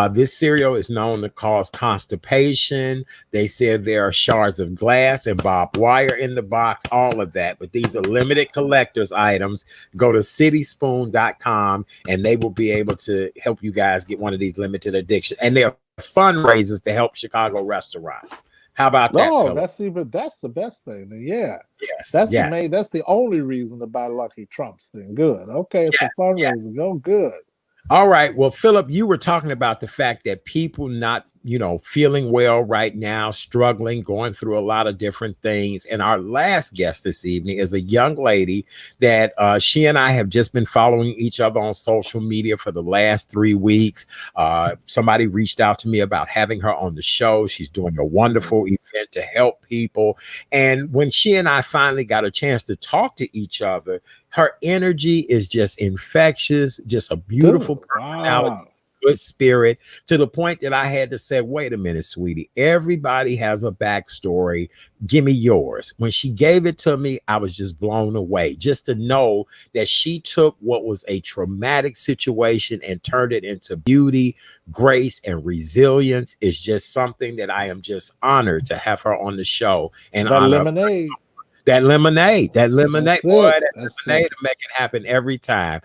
This cereal is known to cause constipation. They said there are shards of glass and barbed wire in the box, all of that. But these are limited collector's items. Go to cityspoon.com and they will be able to help you guys get one of these limited edition. And they're fundraisers to help Chicago restaurants. How about that? Oh, that's the best thing. That's the only reason to buy Lucky Trumps thing. Good. Okay, it's a fundraiser. Go good. All right. Well, Philip, you were talking about the fact that people not, feeling well right now, struggling, going through a lot of different things. And our last guest this evening is a young lady that she and I have just been following each other on social media for the last 3 weeks. Somebody reached out to me about having her on the show. She's doing a wonderful event to help people. And when she and I finally got a chance to talk to each other, her energy is just infectious, just a beautiful personality, good spirit, to the point that I had to say, wait a minute, sweetie, everybody has a backstory. Give me yours. When she gave it to me, I was just blown away, just to know that she took what was a traumatic situation and turned it into beauty, grace, and resilience. Is just something that I am just honored to have her on the show. And that lemonade. That lemonade, boy, that lemonade to make it happen every time.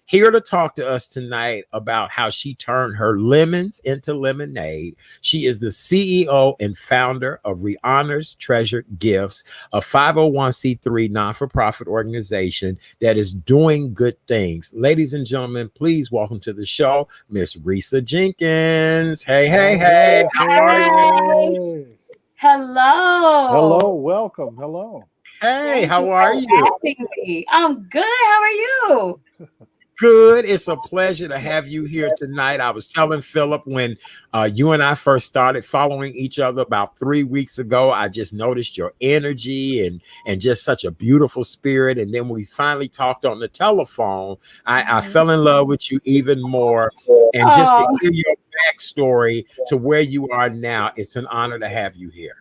Here to talk to us tonight about how she turned her lemons into lemonade. She is the CEO and founder of Rhianna's Treasured Gifts, a 501c3 non-for-profit organization that is doing good things. Ladies and gentlemen, please welcome to the show, Miss Risa Jenkins. Hey. How are you? Hello, welcome. Hello. Hey, how are you? I'm good. How are you? Good. It's a pleasure to have you here tonight. I was telling Philip when you and I first started following each other about 3 weeks ago, I just noticed your energy and just such a beautiful spirit. And then we finally talked on the telephone. I fell in love with you even more. And just to hear your backstory to where you are now, it's an honor to have you here.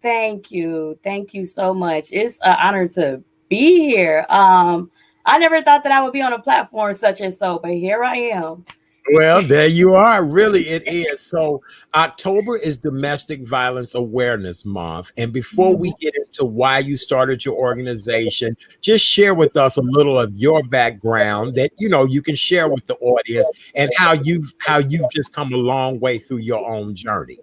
Thank you. Thank you so much. It's an honor to be here. I never thought that I would be on a platform such as so, but here I am. Well, there you are. Really, it is. So, October is Domestic Violence Awareness Month. And before we get into why you started your organization, just share with us a little of your background that you can share with the audience, and how you've just come a long way through your own journey.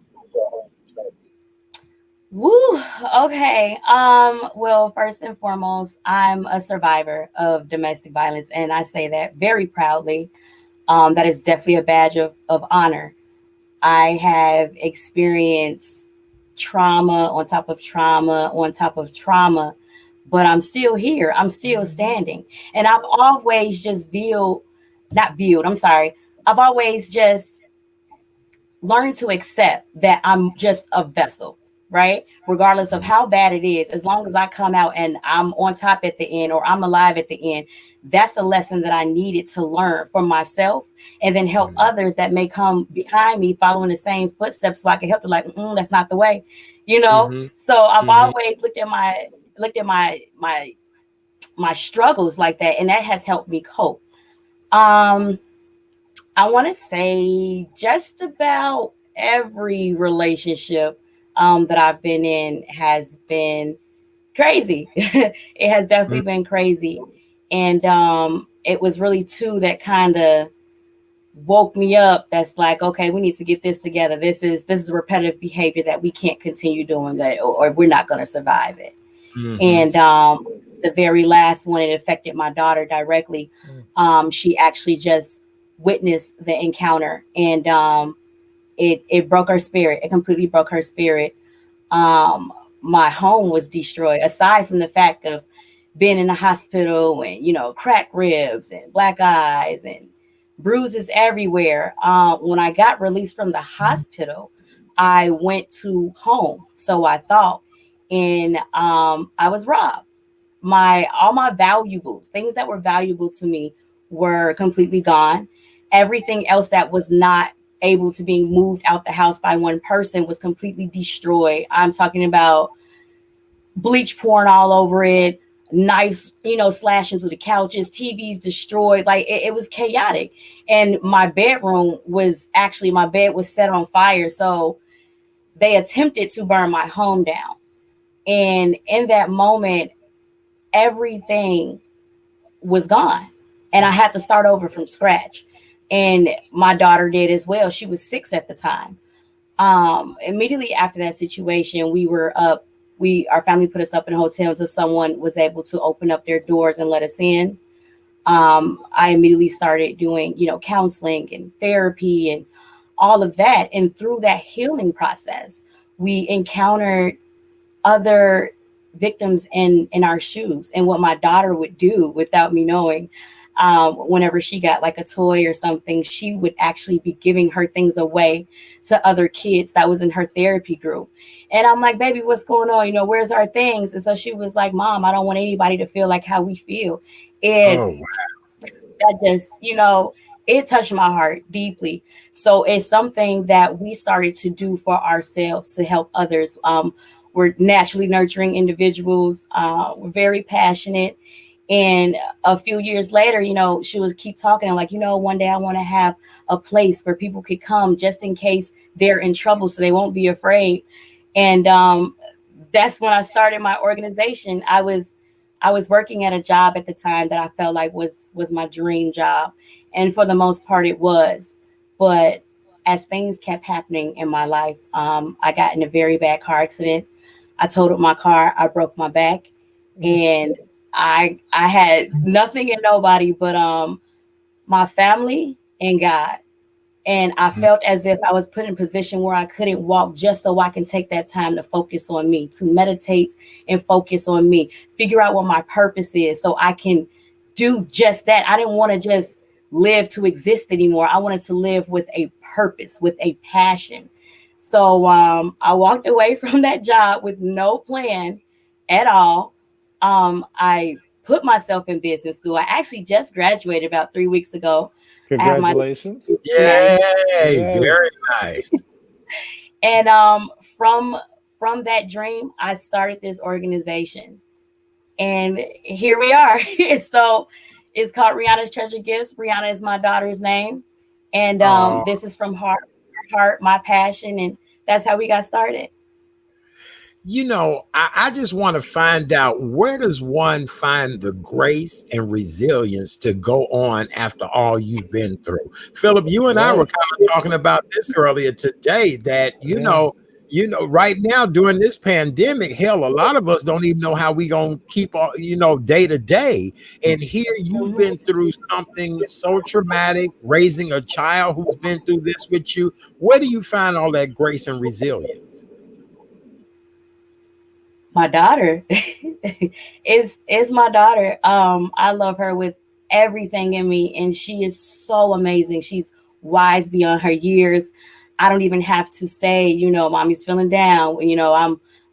Woo. Okay. Well, first and foremost, I'm a survivor of domestic violence, and I say that very proudly. That is definitely a badge of honor. I have experienced trauma on top of trauma on top of trauma, but I'm still here. I'm still standing. And I've always just not viewed, I'm sorry. I've always just learned to accept that I'm just a vessel, right? Regardless of how bad it is, as long as I come out and I'm on top at the end or I'm alive at the end, that's a lesson that I needed to learn for myself and then help others that may come behind me following the same footsteps so I can help them like, that's not the way, you know? Mm-hmm. So I've Mm-hmm. always looked at my struggles like that, and that has helped me cope. Um, I want to say just about every relationship that I've been in has been crazy. It has definitely been crazy. And it was really two that kind of woke me up. That's like, okay, we need to get this together. This is repetitive behavior that we can't continue doing that, or we're not going to survive it. Mm-hmm. And the very last one, it affected my daughter directly. She actually just witnessed the encounter, and it broke her spirit. It completely broke her spirit. My home was destroyed. Aside from the fact of being in the hospital and cracked ribs and black eyes and bruises everywhere. When I got released from the hospital, I went to home, so I thought, and I was robbed. All my valuables, things that were valuable to me, were completely gone. Everything else that was not able to be moved out the house by one person was completely destroyed. I'm talking about bleach pouring all over it, knives, slashing through the couches, TVs destroyed. Like it was chaotic. And my bed was set on fire. So they attempted to burn my home down. And in that moment, everything was gone. And I had to start over from scratch. And my daughter did as well. She was 6 at the time. Immediately after that situation, our family put us up in a hotel until someone was able to open up their doors and let us in. I immediately started doing, counseling and therapy and all of that. And through that healing process, we encountered other victims in our shoes, and what my daughter would do without me knowing. Whenever she got like a toy or something, she would actually be giving her things away to other kids that was in her therapy group. And I'm like, baby, what's going on? Where's our things? And so she was like, Mom, I don't want anybody to feel like how we feel. And Oh, wow. that just, it touched my heart deeply. So it's something that we started to do for ourselves to help others. We're naturally nurturing individuals. We're very passionate. And a few years later, she would keep talking like, one day I want to have a place where people could come just in case they're in trouble so they won't be afraid. And that's when I started my organization. I was working at a job at the time that I felt like was my dream job. And for the most part, it was. But as things kept happening in my life, I got in a very bad car accident. I totaled my car. I broke my back. And I had nothing and nobody but my family and God. And I felt as if I was put in a position where I couldn't walk just so I can take that time to focus on me, to meditate and focus on me, figure out what my purpose is so I can do just that. I didn't want to just live to exist anymore. I wanted to live with a purpose, with a passion. So I walked away from that job with no plan at all. I put myself in business school. I actually just graduated about 3 weeks ago. Congratulations. Yay, Yes. very nice. And from from that dream, I started this organization. And here we are. So it's called Rhianna's Treasure Gifts. Rhianna is my daughter's name. And this is from heart, my passion. And that's how we got started. You know, I just want to find out, where does one find the grace and resilience to go on after all you've been through? Philip, you and I were kind of talking about this earlier today, that, you know, right now during this pandemic, hell, a lot of us don't even know how we gonna keep, day to day. And here you've been through something so traumatic, raising a child who's been through this with you. Where do you find all that grace and resilience? My daughter is my daughter. I love her with everything in me, and she is so amazing. She's wise beyond her years. I don't even have to say, mommy's feeling down.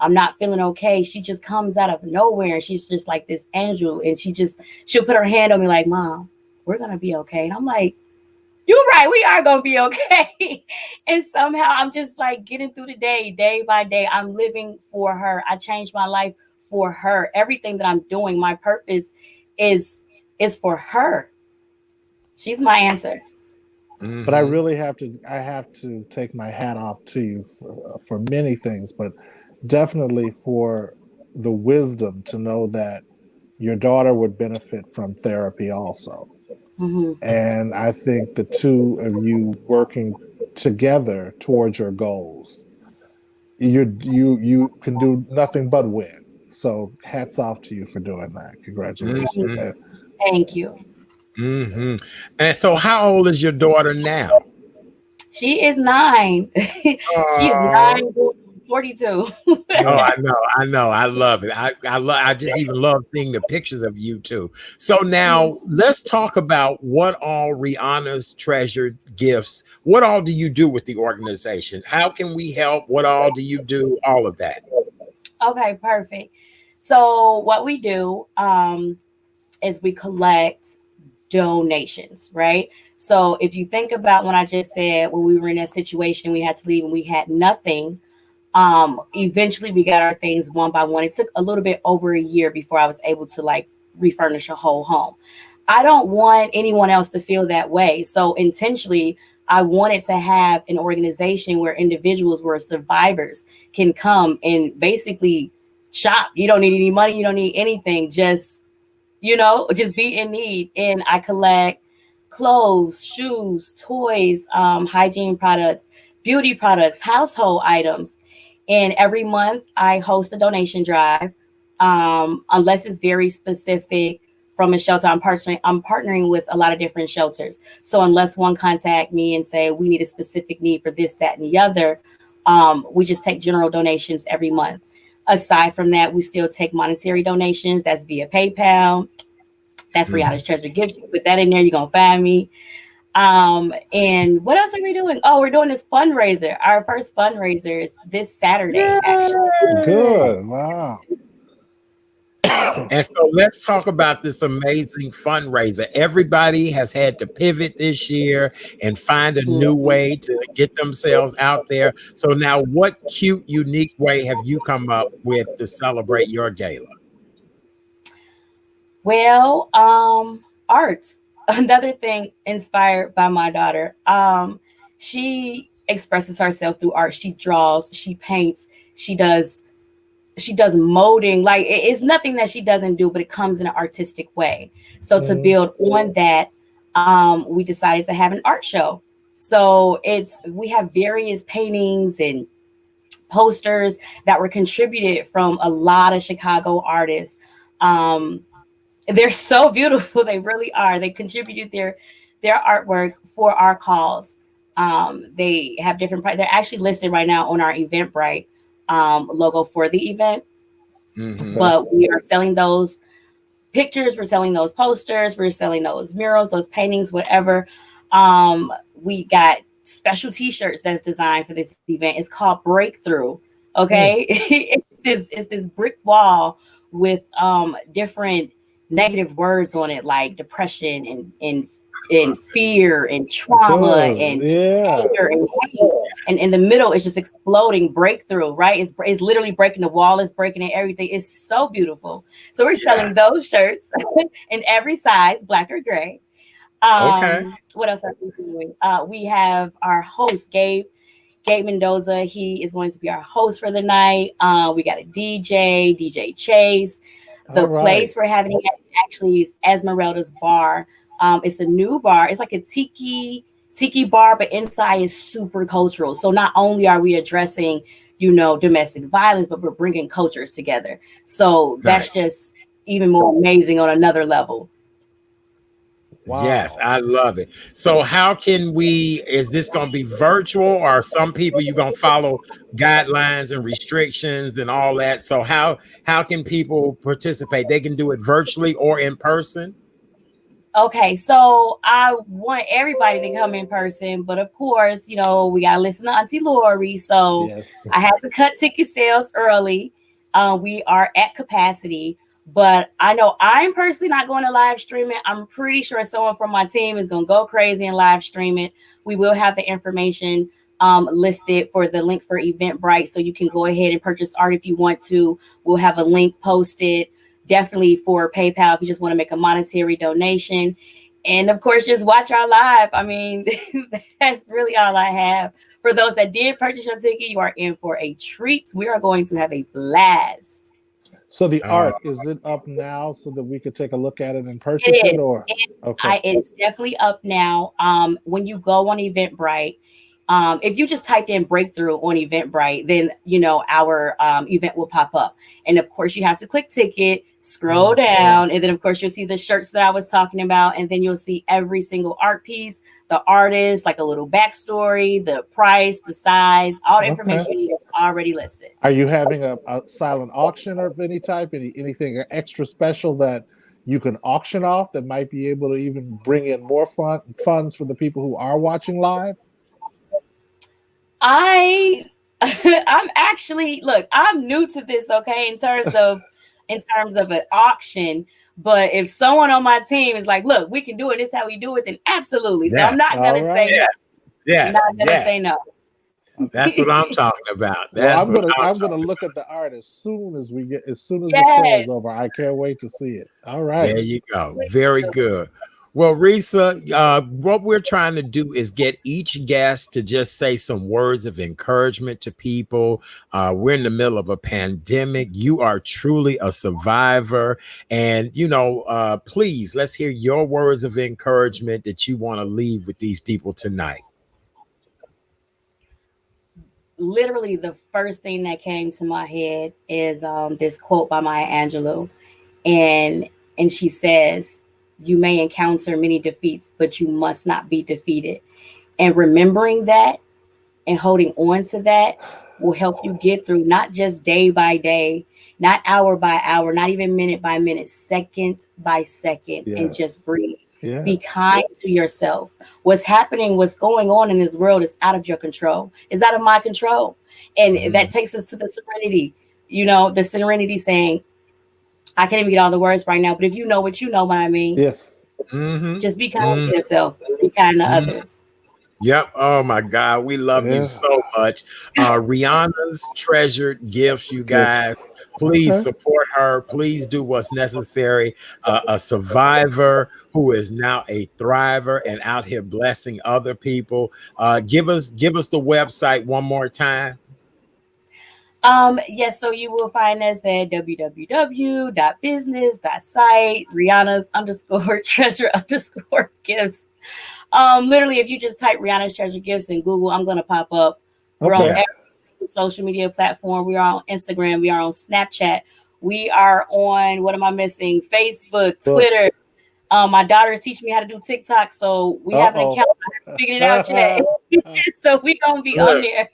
I'm not feeling okay. She just comes out of nowhere, and she's just like this angel. And she'll put her hand on me like, Mom, we're gonna be okay. And I'm like, you're right, we are gonna be okay. And somehow I'm just like getting through the day by day. I'm living for her. I changed my life for her. Everything that I'm doing, my purpose is for her. She's my answer. But I really have to take my hat off to you for many things, but definitely for the wisdom to know that your daughter would benefit from therapy also. And I think the two of you working together towards your goals, you can do nothing but win. So hats off to you for doing that. Congratulations. Thank you. And so how old is your daughter now? She is 9. She is 9, 42. I know. I love it. I just even love seeing the pictures of you too. So now let's talk about what all Rhianna's Treasured Gifts, what all do you do with the organization? How can we help? What all do you do? All of that. Okay, perfect. So what we do is we collect donations, right? So if you think about when I just said, when we were in that situation, we had to leave and we had nothing. Eventually we got our things one by one. It took a little bit over a year before I was able to like refurnish a whole home. I don't want anyone else to feel that way. So intentionally, I wanted to have an organization where individuals, where survivors can come and basically shop. You don't need any money. You don't need anything. Just be in need. And I collect clothes, shoes, toys, hygiene products, beauty products, household items. And every month I host a donation drive, unless it's very specific from a shelter. I'm partnering with a lot of different shelters. So unless one contact me and say, we need a specific need for this, that, and the other, we just take general donations every month. Aside from that, we still take monetary donations. That's via PayPal. That's Rhianna's Treasure Gifts. You put that in there, you're going to find me. And what else are we doing? Oh, we're doing this fundraiser. Our first fundraiser is this Saturday, actually. Good. Wow. And so let's talk about this amazing fundraiser. Everybody has had to pivot this year and find a new way to get themselves out there. So now what cute, unique way have you come up with to celebrate your gala? Well, arts. Another thing inspired by my daughter. She expresses herself through art. She draws, she paints, she does molding. Like it's nothing that she doesn't do, but it comes in an artistic way. So to build on that, we decided to have an art show. So we have various paintings and posters that were contributed from a lot of Chicago artists. They're so beautiful. They really are. They contributed their artwork for our cause. They have different, they're actually listed right now on our Eventbrite logo for the event. But we are selling those pictures, we're selling those posters, we're selling those murals, those paintings, whatever. We got special t-shirts that's designed for this event. It's called Breakthrough. Okay. It's this brick wall with different negative words on it, like depression and fear and trauma and anger and hate. And in the middle, it's just exploding breakthrough, right? It's literally breaking the wall, it's breaking it, everything. It's so beautiful. So we're selling those shirts in every size, black or gray. Okay. What else are we doing? We have our host, Gabe Mendoza. He is going to be our host for the night. We got a DJ Chase. The place we're having it actually is Esmeralda's Bar. It's a new bar. It's like a tiki bar, but inside is super cultural. So not only are we addressing, domestic violence, but we're bringing cultures together. So that's just even more amazing on another level. Wow. Yes, I love it. So how can is this going to be virtual, or some people you're going to follow guidelines and restrictions and all that? So how can people participate? They can do it virtually or in person? Okay, so I want everybody to come in person, but of course, we got to listen to Auntie Lori. So I had to cut ticket sales early. We are at capacity. But I know I'm personally not going to live stream it. I'm pretty sure someone from my team is going to go crazy and live stream it. We will have the information listed for the link for Eventbrite, so you can go ahead and purchase art if you want to. We'll have a link posted, definitely for PayPal if you just want to make a monetary donation. And of course, just watch our live. I mean, that's really all I have. For those that did purchase your ticket, you are in for a treat. We are going to have a blast. So the art, is it up now so that we could take a look at it and purchase it? Or it's definitely up now. When you go on Eventbrite, if you just typed in breakthrough on Eventbrite, then our event will pop up. And of course, you have to click ticket, scroll down, and then of course you'll see the shirts that I was talking about, and then you'll see every single art piece, the artist, like a little backstory, the price, the size, all the information you need is already listed. Are you having a silent auction of any type? Anything extra special that you can auction off that might be able to even bring in more funds for the people who are watching live? I'm actually, look, I'm new to this, okay, in terms of an auction. But if someone on my team is like, look, we can do it, this is how we do it, then absolutely. So I'm not gonna say no. Yes. I'm not gonna say no. That's what I'm talking about. I'm gonna look at the art as soon as the show is over. I can't wait to see it. All right. There you go. Very good. Well, Risa, what we're trying to do is get each guest to just say some words of encouragement to people. We're in the middle of a pandemic. You are truly a survivor. And, please, let's hear your words of encouragement that you want to leave with these people tonight. Literally, the first thing that came to my head is this quote by Maya Angelou. And she says, you may encounter many defeats, but you must not be defeated. And remembering that and holding on to that will help you get through not just day by day, not hour by hour, not even minute by minute, second by second, and just breathe. Yeah. Be kind to yourself. What's going on in this world is out of your control. It's out of my control. And that takes us to the serenity, the serenity saying, I can't even get all the words right now, but if you know what I mean. Yes. Just be kind to yourself. Be kind to others. Yep. Oh my God. We love you so much. Rhianna's treasured gifts, you guys. Yes. Please support her. Please do what's necessary. A survivor who is now a thriver and out here blessing other people. Give us the website one more time. Yes, so you will find us at www.business.site, Rhianna's _treasure_gifts. Literally, if you just type Rhianna's treasure gifts in Google, I'm going to pop up. We're on every social media platform. We are on Instagram. We are on Snapchat. We are on, what am I missing? Facebook, Twitter. My daughter is teaching me how to do TikTok, so we have an account. I haven't figured it out yet. So we're going to be on there.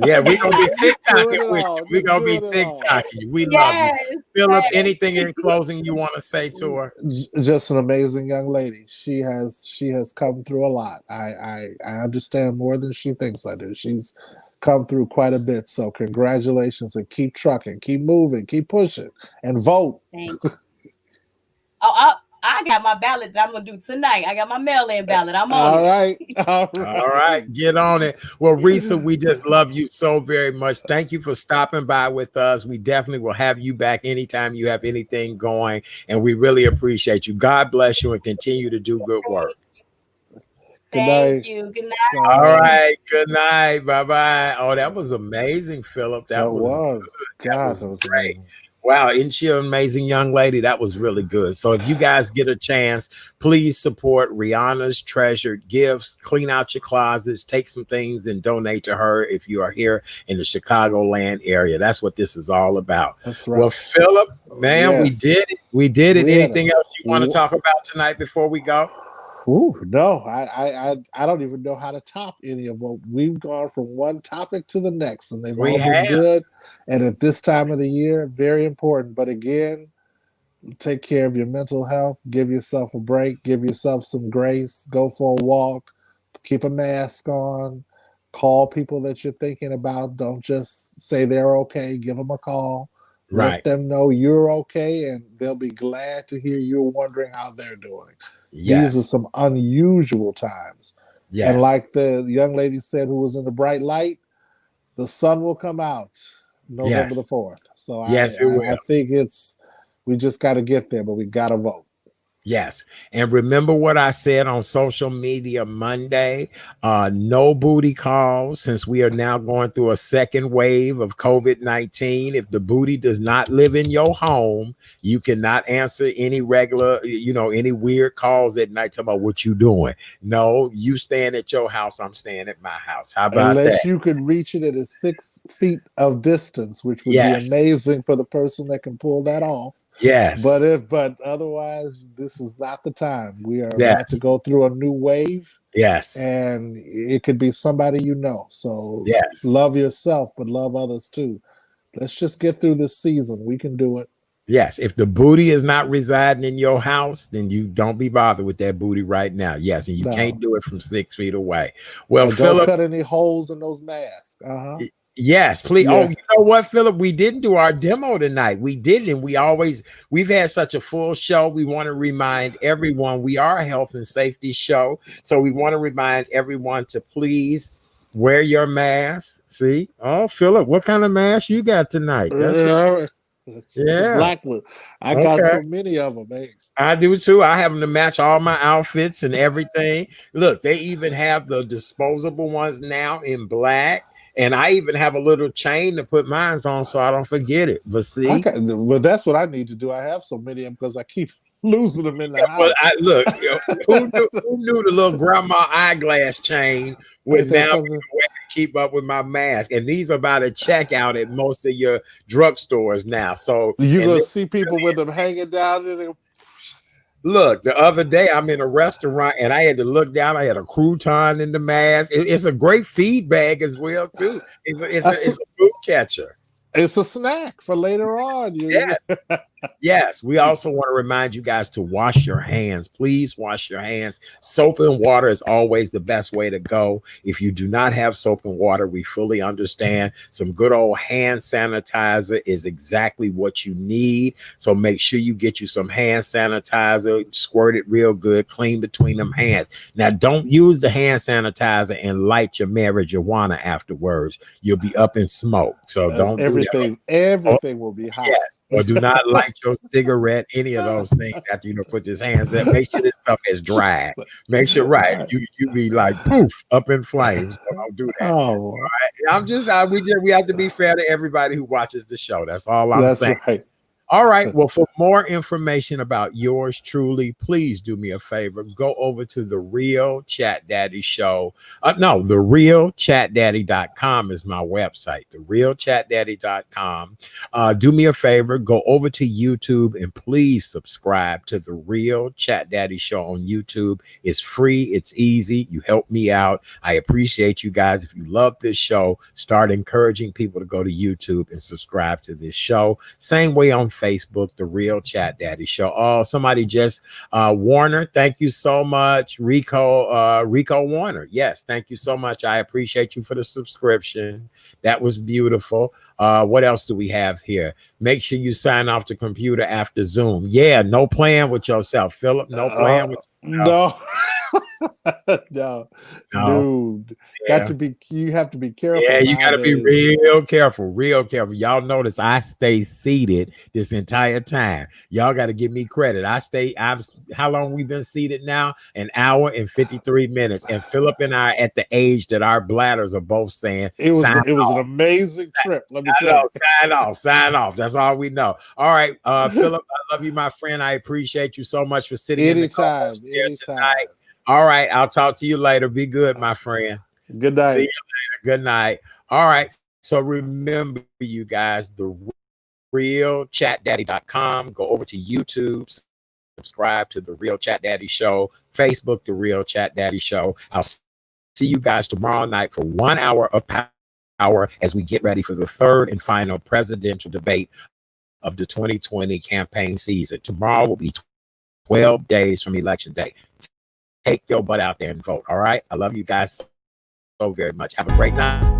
Yeah, we're gonna be TikToking with you. We're gonna be TikToking. We love you. Philip, anything in closing you want to say to her? Just an amazing young lady. She has come through a lot. I understand more than she thinks I do. She's come through quite a bit. So congratulations, and keep trucking, keep moving, keep pushing, and vote. Thank you. I got my ballot that I'm gonna do tonight. I got my mail-in ballot. I'm on All it. right. All right, get on it. Well, Risa, we just love you so very much. Thank you for stopping by with us. We definitely will have you back anytime you have anything going, and we really appreciate you. God bless you and continue to do good work. Thank you. Good night. All right. Good night. Bye-bye. Oh, that was amazing, Philip. That was good. God, that was great. amazing. Wow, isn't she an amazing young lady? That was really good. So if you guys get a chance, please support Rhianna's Treasured Gifts. Clean out your closets, take some things and donate to her if you are here in the Chicagoland area. That's what this is all about. That's right. Well, Philip, man, we did it. We did it. Anything else you want to talk about tonight before we go? Ooh, no, I don't even know how to top any of them. We've gone from one topic to the next, and they've all been good. And at this time of the year, very important. But again, take care of your mental health. Give yourself a break. Give yourself some grace. Go for a walk. Keep a mask on. Call people that you're thinking about. Don't just say they're okay. Give them a call. Right. Let them know you're okay, and they'll be glad to hear you're wondering how they're doing. Yes. These are some unusual times. Yes. And like the young lady said who was in the bright light, the sun will come out November the 4th. So I think we just got to get there, but we got to vote. Yes. And remember what I said on social media Monday, no booty calls, since we are now going through a second wave of COVID-19. If the booty does not live in your home, you cannot answer any regular, any weird calls at night talking about what you doing. No, you staying at your house. I'm staying at my house. How about that? Unless you could reach it at 6 feet of distance, which would be amazing for the person that can pull that off. Yes. But otherwise, this is not the time. We are about to go through a new wave. Yes. And it could be somebody you know. So love yourself, but love others too. Let's just get through this season. We can do it. Yes. If the booty is not residing in your house, then you don't be bothered with that booty right now. Yes. And you can't do it from 6 feet away. Well, Philip, don't cut any holes in those masks. Yes, please. Yeah. Oh, you know what, Philip? We didn't do our demo tonight. We didn't. We've had such a full show. We want to remind everyone we are a health and safety show. So we want to remind everyone to please wear your mask. See? Oh, Philip, what kind of mask you got tonight? It's a black one. I got so many of them, man. I do too. I have them to match all my outfits and everything. Look, they even have the disposable ones now in black. And I even have a little chain to put mine on so I don't forget it. But see, well, that's what I need to do. I have so many of them because I keep losing them in the house. Well, who knew the little grandma eyeglass chain would now be the way to keep up with my mask? And these are by the checkout at most of your drugstores now. So you're gonna see people with them hanging down in it. Look, the other day I'm in a restaurant and I had to look down. I had a crouton in the mask. It's a great feed bag as well, too. It's a food catcher. It's a snack for later on. Yes. We also want to remind you guys to wash your hands. Please wash your hands. Soap and water is always the best way to go. If you do not have soap and water, we fully understand. Some good old hand sanitizer is exactly what you need. So make sure you get you some hand sanitizer, squirt it real good, clean between them hands. Now, don't use the hand sanitizer and light your marijuana afterwards. You'll be up in smoke. So don't everything will be hot. Yes. Or do not light your cigarette, any of those things after you put this hands up. Make sure this stuff is dry. Make sure you be like poof up in flames. So don't do that. Oh, right. We have to be fair to everybody who watches the show. That's all I'm saying. Right. All right. Well, for more information about yours truly, please do me a favor. Go over to the Real Chat Daddy Show. The realchatdaddy.com is my website. The realchatdaddy.com. Do me a favor. Go over to YouTube and please subscribe to the Real Chat Daddy Show on YouTube. It's free. It's easy. You help me out. I appreciate you guys. If you love this show, start encouraging people to go to YouTube and subscribe to this show. Same way on Facebook, The Real Chat Daddy Show. Oh, somebody just Warner, thank you so much. Rico Warner. Yes, thank you so much. I appreciate you for the subscription. That was beautiful. What else do we have here? Make sure you sign off the computer after Zoom. Yeah, no playing with yourself, Philip. No playing with yourself. No, No. dude. Yeah. You have to be careful. Yeah, you got to be nowadays. real careful. Y'all notice I stay seated this entire time. Y'all got to give me credit. How long we been seated now? An hour and 53 minutes. And Philip and I are at the age that our bladders are both saying, It was sign an off. amazing trip. Let me I tell know, you. sign off. That's all we know. All right, Philip, I love you, my friend. I appreciate you so much for sitting in the co-host chair tonight. All right, I'll talk to you later. Be good, my friend. Good night. See you later. Good night. All right. So remember, you guys, the realchatdaddy.com. Go over to YouTube, subscribe to The Real Chat Daddy Show, Facebook, The Real Chat Daddy Show. I'll see you guys tomorrow night for 1 hour of power as we get ready for the third and final presidential debate of the 2020 campaign season. Tomorrow will be 12 days from Election Day. Take your butt out there and vote. All right. I love you guys so very much. Have a great night.